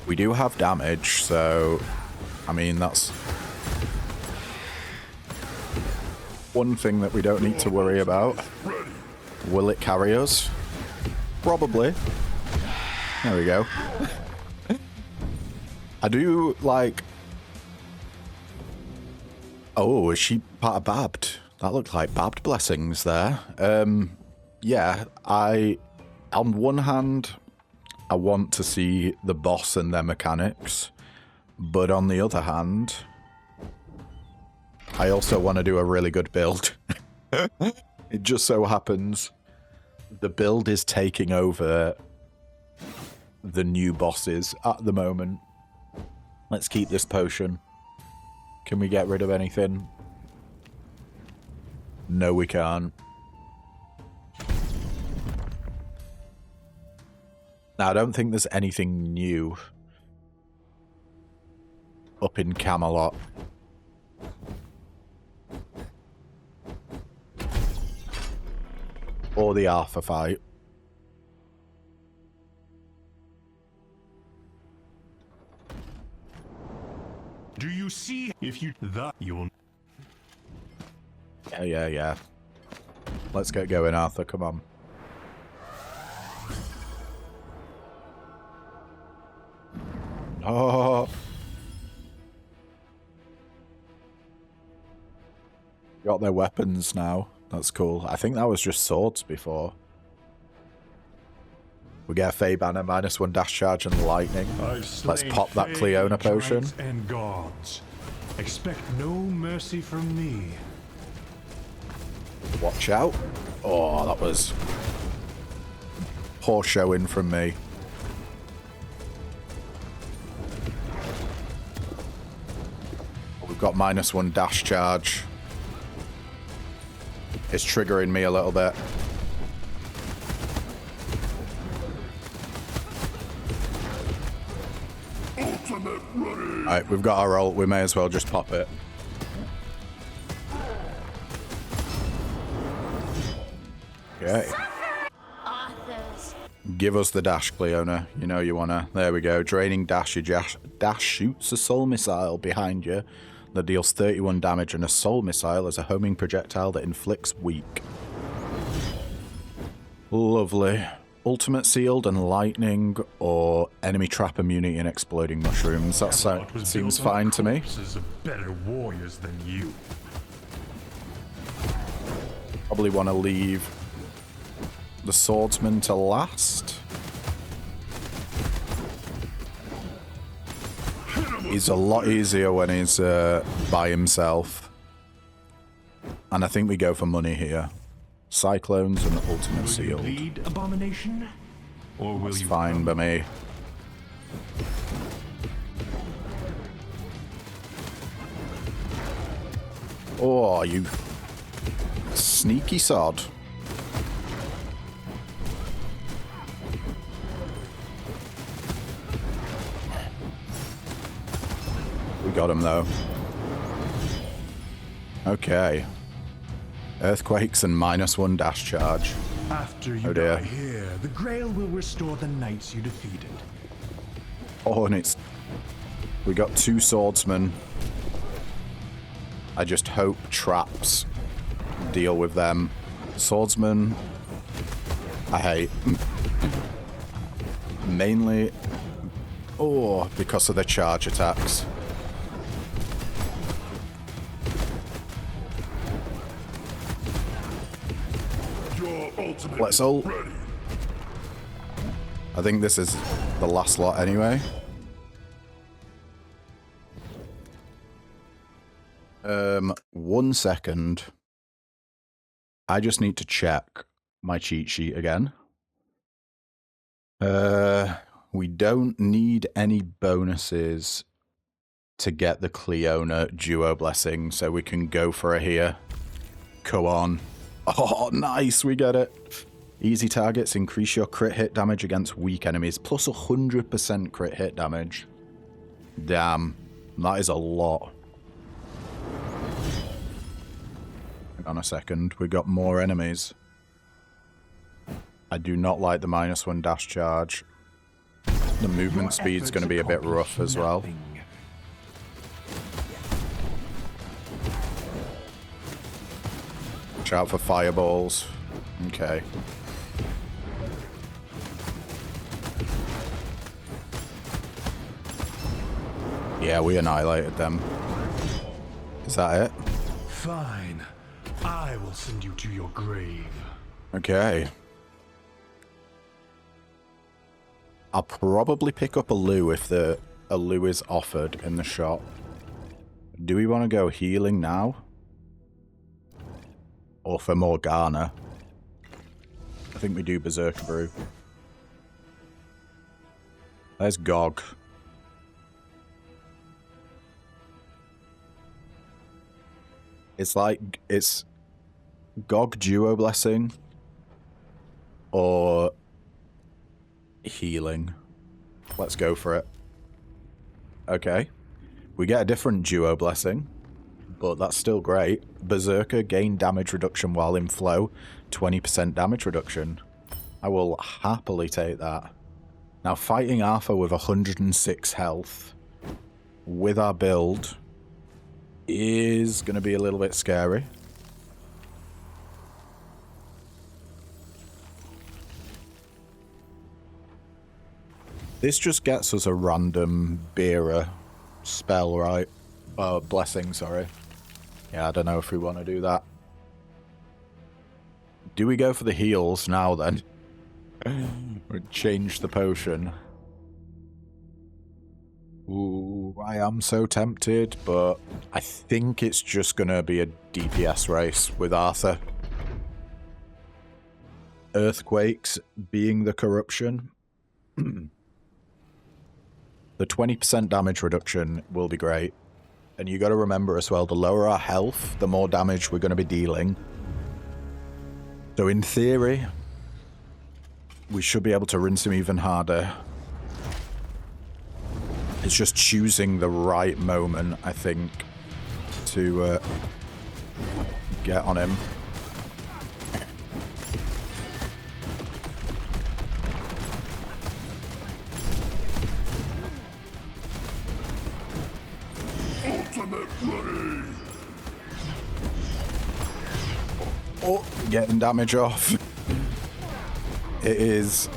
We do have damage, so I mean that's one thing that we don't need to worry about. Will it carry us? Probably. There we go. I do like... Oh, is she part of Babbed? That looked like Babbed blessings there. Yeah, on one hand, I want to see the boss and their mechanics, but on the other hand, I also want to do a really good build. It just so happens the build is taking over the new bosses at the moment. Let's keep this potion. Can we get rid of anything? No, we can't. Now, I don't think there's anything new up in Camelot. Or the Arthur fight. Do you see? If you that you'll. Yeah. Let's get going, Arthur. Come on. Oh. Got their weapons now. That's cool. I think that was just swords before. We get a Fey Banner, -1 dash charge and lightning. Let's pop that Cleona potion. And gods. Expect no mercy from me. Watch out. Oh, that was poor showing from me. We've got -1 dash charge. It's triggering me a little bit. Alright, we've got our ult. We may as well just pop it. Okay. Give us the dash, Cleona. You know you wanna. There we go. Draining dash. Your dash shoots a soul missile behind you that deals 31 damage, and a soul missile is a homing projectile that inflicts weak. Lovely. Ultimate sealed and lightning, or enemy trap immunity and exploding mushrooms. That seems fine to me. Of better warriors than you. Probably want to leave the swordsman to last. He's a lot easier when he's by himself. And I think we go for money here. Cyclones and ultimate sealed. Will you lead, Abomination? Or will That's you fine by me. Oh, you sneaky sod. We got him though. Okay. Earthquakes and -1 dash charge. After you Oh dear. die here, the Grail will restore the knights you defeated. Oh, and it's... We got 2 swordsmen. I just hope traps deal with them. Swordsman, I hate. Mainly, because of the charge attacks. Let's ult. I think this is the last lot anyway. 1 second. I just need to check my cheat sheet again. We don't need any bonuses to get the Cleona duo blessing, so we can go for it here. Come on. Oh, nice, we get it. Easy targets increase your crit hit damage against weak enemies, plus 100% crit hit damage. Damn. That is a lot. Hang on a second. We got more enemies. I do not like the -1 dash charge. The movement speed's going to be a bit rough as well. Watch out for fireballs. Okay. Yeah, we annihilated them. Is that it? Fine. I will send you to your grave. Okay. I'll probably pick up a loo if a loo is offered in the shop. Do we want to go healing now? Or for Morgana? I think we do Berserker Brew. There's Gog. It's like, it's Gog Duo Blessing or healing. Let's go for it. Okay. We get a different Duo Blessing, but that's still great. Berserker, gain damage reduction while in flow, 20% damage reduction. I will happily take that. Now, fighting Arthur with 106 health with our build is going to be a little bit scary. This just gets us a random bearer spell, right? Blessing, sorry. Yeah, I don't know if we want to do that. Do we go for the heals now, then? Or change the potion? Ooh, I am so tempted, but I think it's just going to be a DPS race with Arthur. Earthquakes being the corruption. The 20% damage reduction will be great. And you got to remember as well, the lower our health, the more damage we're going to be dealing. So in theory, we should be able to rinse him even harder. It's just choosing the right moment, I think, to get on him. Oh, getting damage off. It is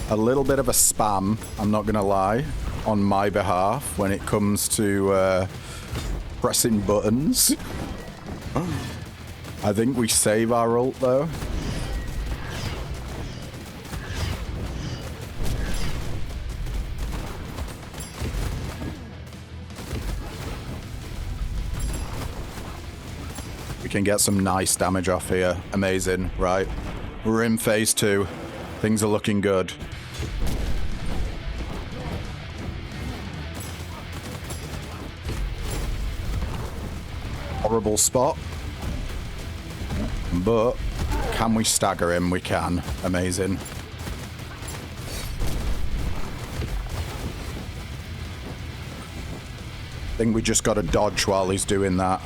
a little bit of a spam, I'm not gonna lie, on my behalf when it comes to pressing buttons. I think we save our ult though. We can get some nice damage off here. Amazing, right? We're in phase 2. Things are looking good. Horrible spot. But can we stagger him? We can. Amazing. I think we just got to dodge while he's doing that.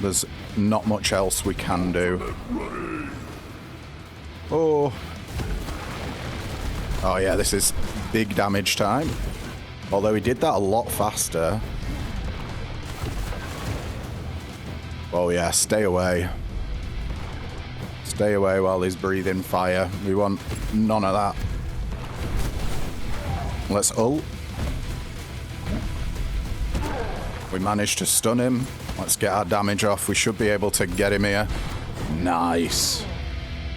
There's not much else we can do. Oh. Oh yeah, this is big damage time. Although he did that a lot faster. Oh yeah, stay away. Stay away while he's breathing fire. We want none of that. Let's ult. We managed to stun him. Let's get our damage off. We should be able to get him here. Nice.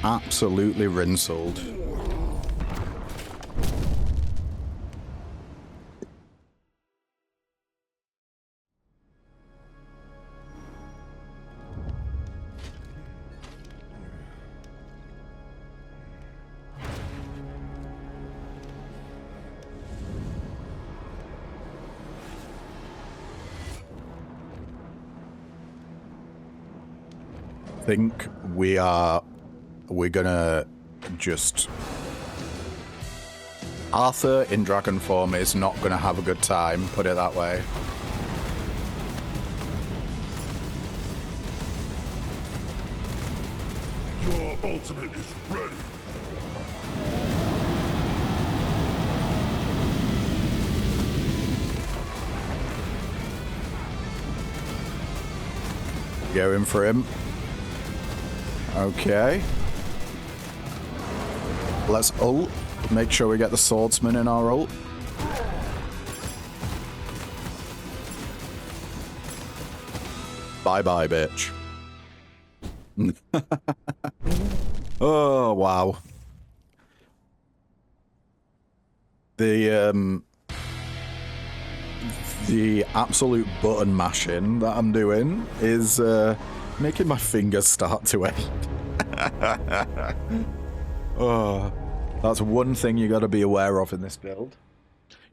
Absolutely rinselled. I think we're gonna just Arthur in dragon form is not going to have a good time, put it that way. Your ultimate is ready. Going for him. Okay. Let's ult. Make sure we get the swordsman in our ult. Bye-bye, bitch. Oh, wow. The absolute button mashing that I'm doing is making my fingers start to ache. Oh, that's one thing you got to be aware of in this build.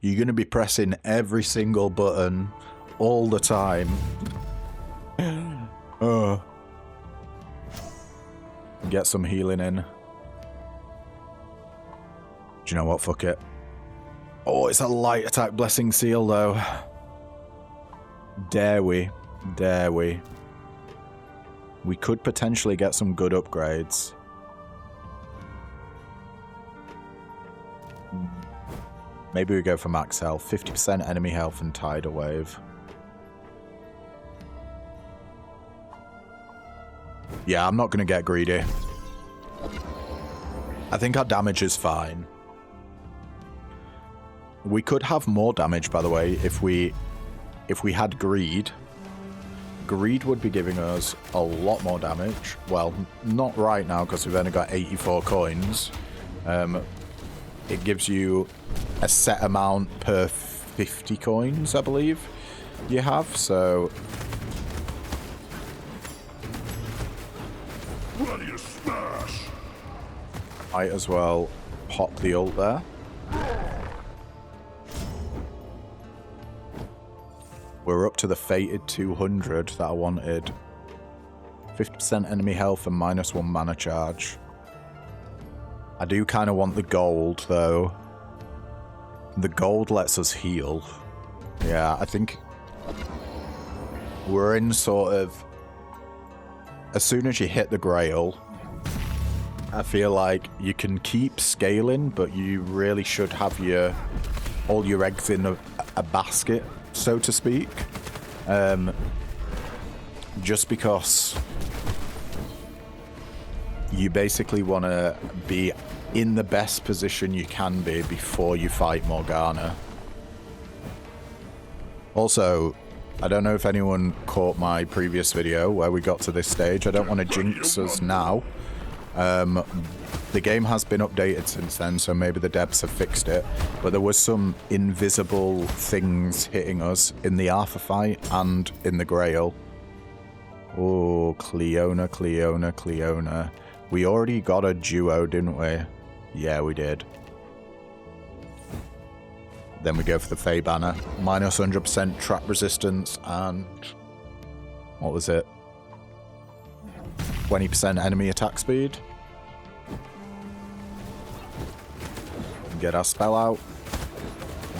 You're going to be pressing every single button all the time. Oh. Get some healing in. Do you know what? Fuck it. Oh, it's a light attack blessing seal though. Dare we? Dare we? We could potentially get some good upgrades. Maybe we go for max health. 50% enemy health and tidal wave. Yeah, I'm not going to get greedy. I think our damage is fine. We could have more damage, by the way, if we had greed. Greed would be giving us a lot more damage. Well, not right now because we've only got 84 coins. It gives you a set amount per 50 coins, I believe you have, so... Ready to smash. Might as well pop the ult there. We're up to the fated 200 that I wanted. 50% enemy health and -1 mana charge. I do kind of want the gold, though. The gold lets us heal. Yeah, I think we're in sort of... As soon as you hit the grail, I feel like you can keep scaling, but you really should have all your eggs in a basket, so to speak. Just because you basically want to be in the best position you can be before you fight Morgana. Also, I don't know if anyone caught my previous video where we got to this stage. I don't want to jinx us now. The game has been updated since then, so maybe the devs have fixed it. But there was some invisible things hitting us in the Arthur fight and in the Grail. Oh, Cleona, Cleona, Cleona. We already got a duo, didn't we? Yeah, we did. Then we go for the Fae Banner. Minus 100% trap resistance and... What was it? 20% enemy attack speed. Get our spell out.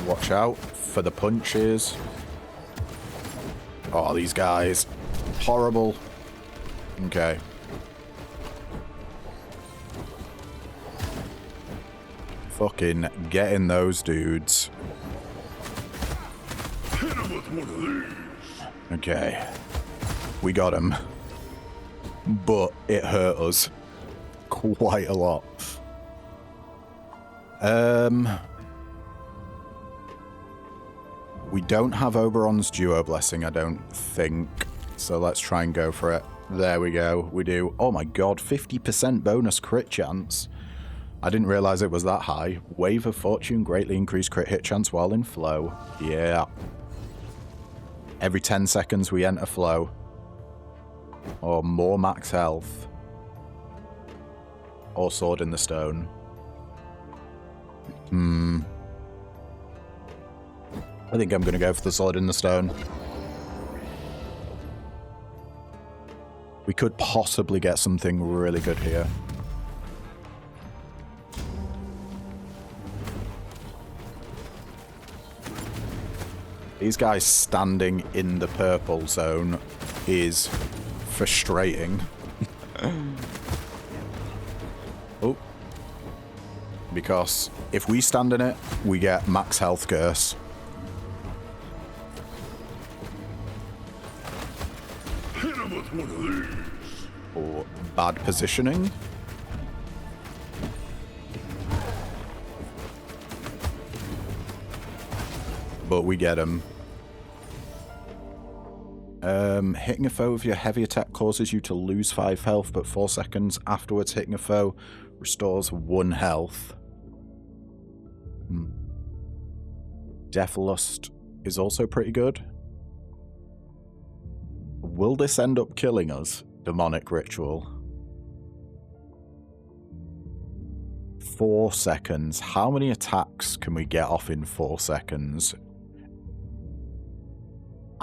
Watch out for the punches. Oh, these guys. Horrible. Okay. Fucking getting those dudes. Hit him with one of these. Okay. We got him. But it hurt us quite a lot. We don't have Oberon's Duo Blessing, I don't think. So let's try and go for it. There we go. We do. Oh my god, 50% bonus crit chance. I didn't realize it was that high. Wave of Fortune, greatly increased crit hit chance while in flow. Yeah. Every 10 seconds we enter flow. Or more max health. Or Sword in the Stone. I think I'm going to go for the Sword in the Stone. We could possibly get something really good here. These guys standing in the purple zone is frustrating. Oh. Because if we stand in it, we get max health curse. Hit him with one of these. Or bad positioning. But we get him. Hitting a foe with your heavy attack causes you to lose 5 health, but 4 seconds afterwards hitting a foe restores 1 health. Deathlust is also pretty good. Will this end up killing us? Demonic Ritual. 4 seconds. How many attacks can we get off in 4 seconds?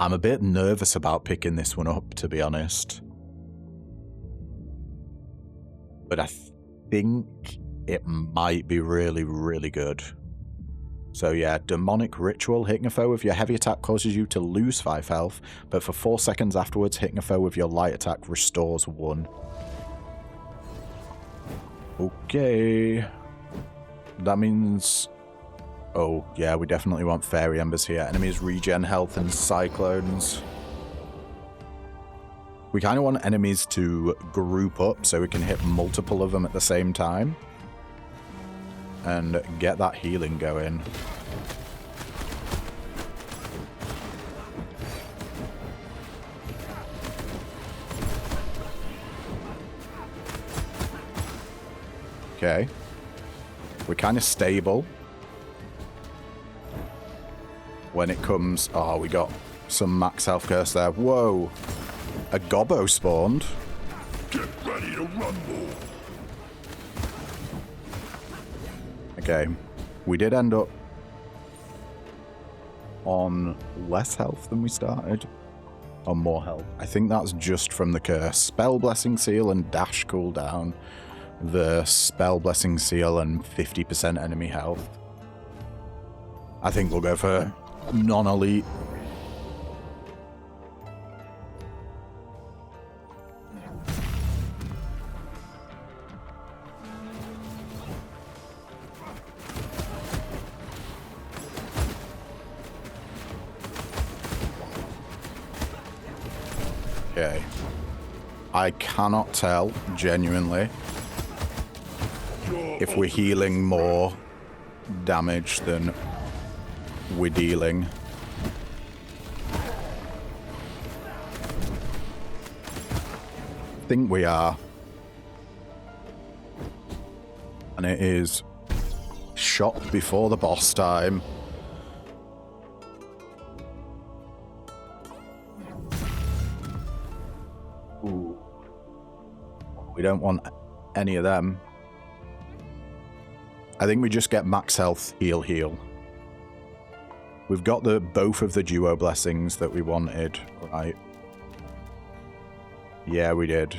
I'm a bit nervous about picking this one up, to be honest. But I think it might be really, really good. So yeah, Demonic Ritual. Hitting a foe with your heavy attack causes you to lose 5 health, but for 4 seconds afterwards, hitting a foe with your light attack restores 1. Okay. That means... Oh, yeah, we definitely want Fairy Embers here. Enemies regen health and cyclones. We kind of want enemies to group up so we can hit multiple of them at the same time. And get that healing going. Okay. We're kind of stable. When it comes... Oh, we got some max health curse there. Whoa. A gobbo spawned. Get ready to rumble. Okay. We did end up on less health than we started. On more health. I think that's just from the curse. Spell Blessing Seal and dash cooldown. The Spell Blessing Seal and 50% enemy health. I think we'll go for non-elite. Okay. I cannot tell, genuinely, if we're healing more damage than we're dealing. I think we are. And it is shot before the boss time. Ooh. We don't want any of them. I think we just get max health, heal, heal. We've got both of the duo blessings that we wanted, right? Yeah, we did.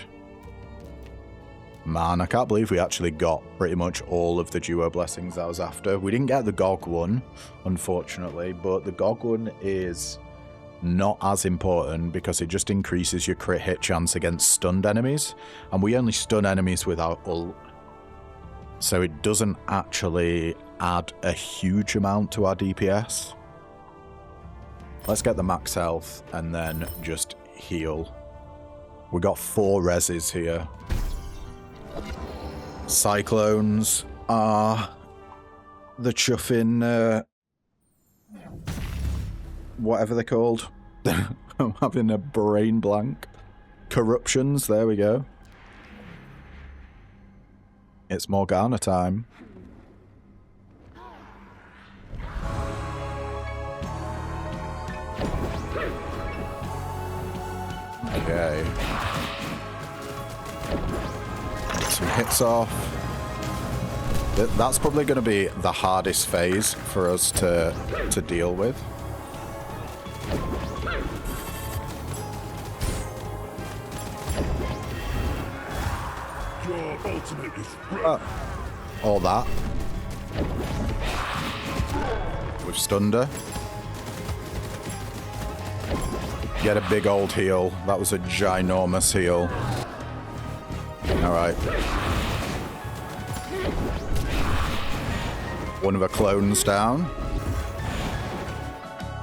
Man, I can't believe we actually got pretty much all of the duo blessings I was after. We didn't get the GOG one, unfortunately, but the GOG one is not as important because it just increases your crit hit chance against stunned enemies, and we only stun enemies with our ult. So it doesn't actually add a huge amount to our DPS. Let's get the max health and then just heal. We got 4 reses here. Cyclones are the chuffing, whatever they're called. I'm having a brain blank. Corruptions, there we go. It's Morgana time. Okay. Some hits off. That's probably going to be the hardest phase for us to deal with. Your ultimate is ready. All that. We've stunned her. Get a big old heal. That was a ginormous heal. Alright. One of the clones down.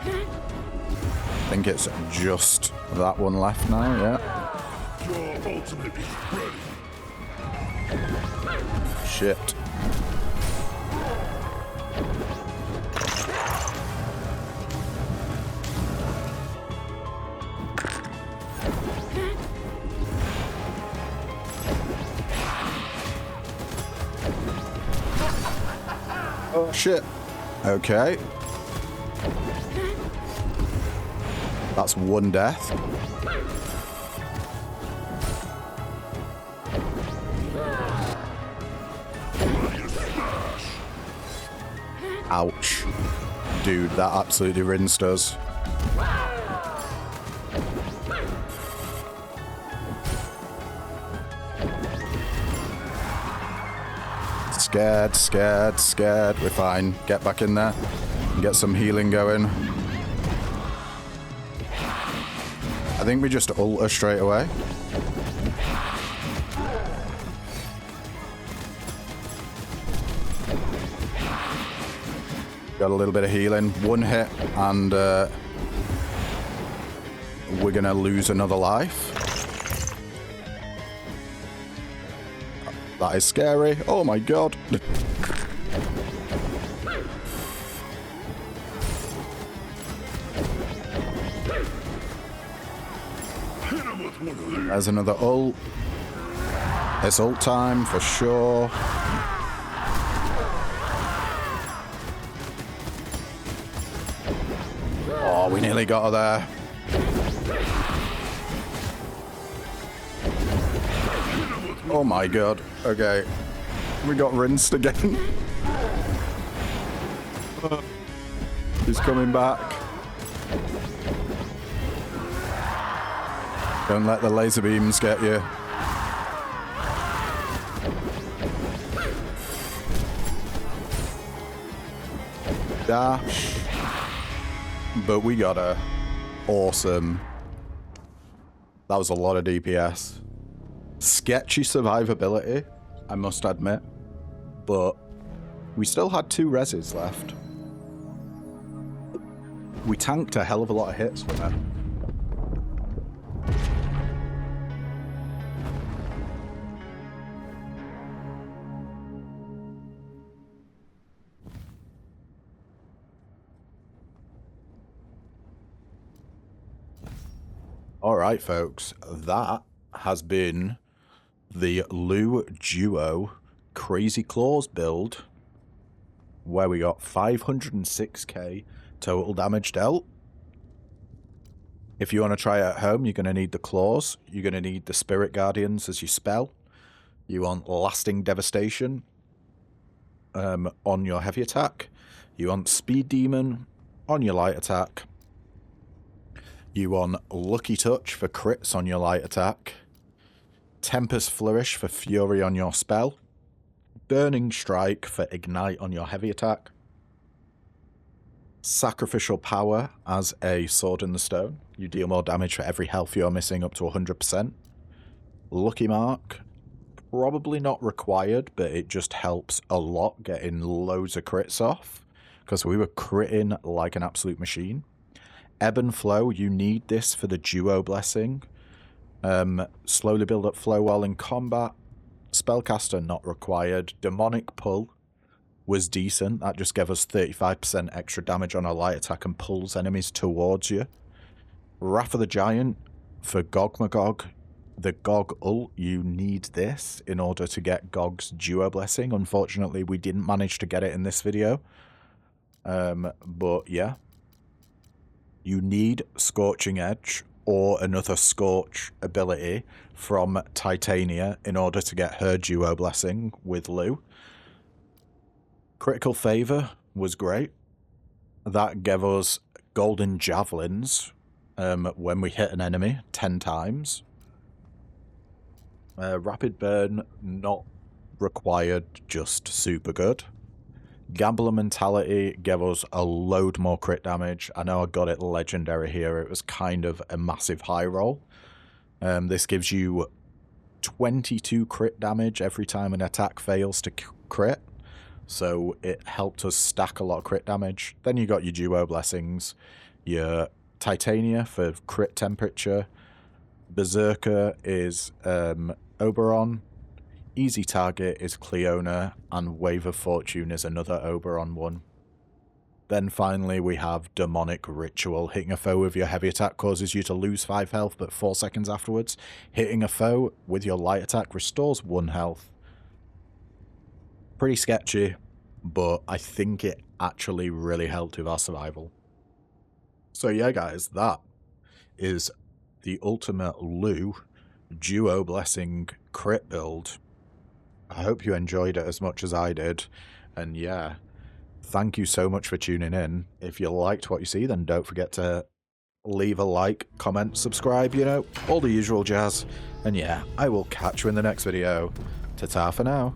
I think it's just that one left now, yeah. Your ultimate is ready. Shit. Oh shit. Okay. That's one death. Ouch. Dude, that absolutely rinsed us. Scared, scared, scared. We're fine. Get back in there and get some healing going. I think we just ult her straight away. Got a little bit of healing. One hit and we're gonna lose another life. That is scary. Oh my god. There's another ult. It's ult time for sure. Oh, we nearly got her there. Oh my god. Okay. We got rinsed again. He's coming back. Don't let the laser beams get you. Dash. But we got her. Awesome. That was a lot of DPS. Sketchy survivability, I must admit. But we still had 2 reses left. We tanked a hell of a lot of hits from it. Alright folks, that has been the Lu Duo Crazy Claws build, where we got 506k total damage dealt. If you want to try it at home, you're going to need the claws, you're going to need the Spirit Guardians as your spell, you want Lasting Devastation on your heavy attack, you want Speed Demon on your light attack, you want Lucky Touch for crits on your light attack, Tempest Flourish for Fury on your spell, Burning Strike for Ignite on your heavy attack, Sacrificial Power as a Sword in the Stone. You deal more damage for every health you're missing up to 100%. Lucky Mark, probably not required, but it just helps a lot getting loads of crits off, because we were critting like an absolute machine. Ebb and Flow, you need this for the Duo Blessing. Slowly build up flow while in combat. Spellcaster, not required. Demonic Pull was decent. That just gave us 35% extra damage on our light attack and pulls enemies towards you. Wrath of the Giant for Gog Magog. The Gog ult, you need this in order to get Gog's Duo Blessing. Unfortunately, we didn't manage to get it in this video. But yeah. You need Scorching Edge or another Scorch ability from Titania in order to get her Duo Blessing with Lu. Critical Favor was great. That gave us Golden Javelins when we hit an enemy 10 times. Rapid Burn, not required, just super good. Gambler Mentality gave us a load more crit damage. I know I got it legendary here. It was kind of a massive high roll. This gives you 22 crit damage every time an attack fails to crit. So it helped us stack a lot of crit damage. Then you got your Duo Blessings, your Titania for crit temperature. Berserker is Oberon. Easy Target is Cleona, and Wave of Fortune is another Oberon one. Then finally we have Demonic Ritual. Hitting a foe with your heavy attack causes you to lose 5 health, but 4 seconds afterwards. Hitting a foe with your light attack restores 1 health. Pretty sketchy, but I think it actually really helped with our survival. So yeah guys, that is the Ultimate Lou Duo Blessing crit build. I hope you enjoyed it as much as I did, and yeah, thank you so much for tuning in. If you liked what you see, then don't forget to leave a like, comment, subscribe, you know, all the usual jazz. And yeah, I will catch you in the next video. Ta-ta for now.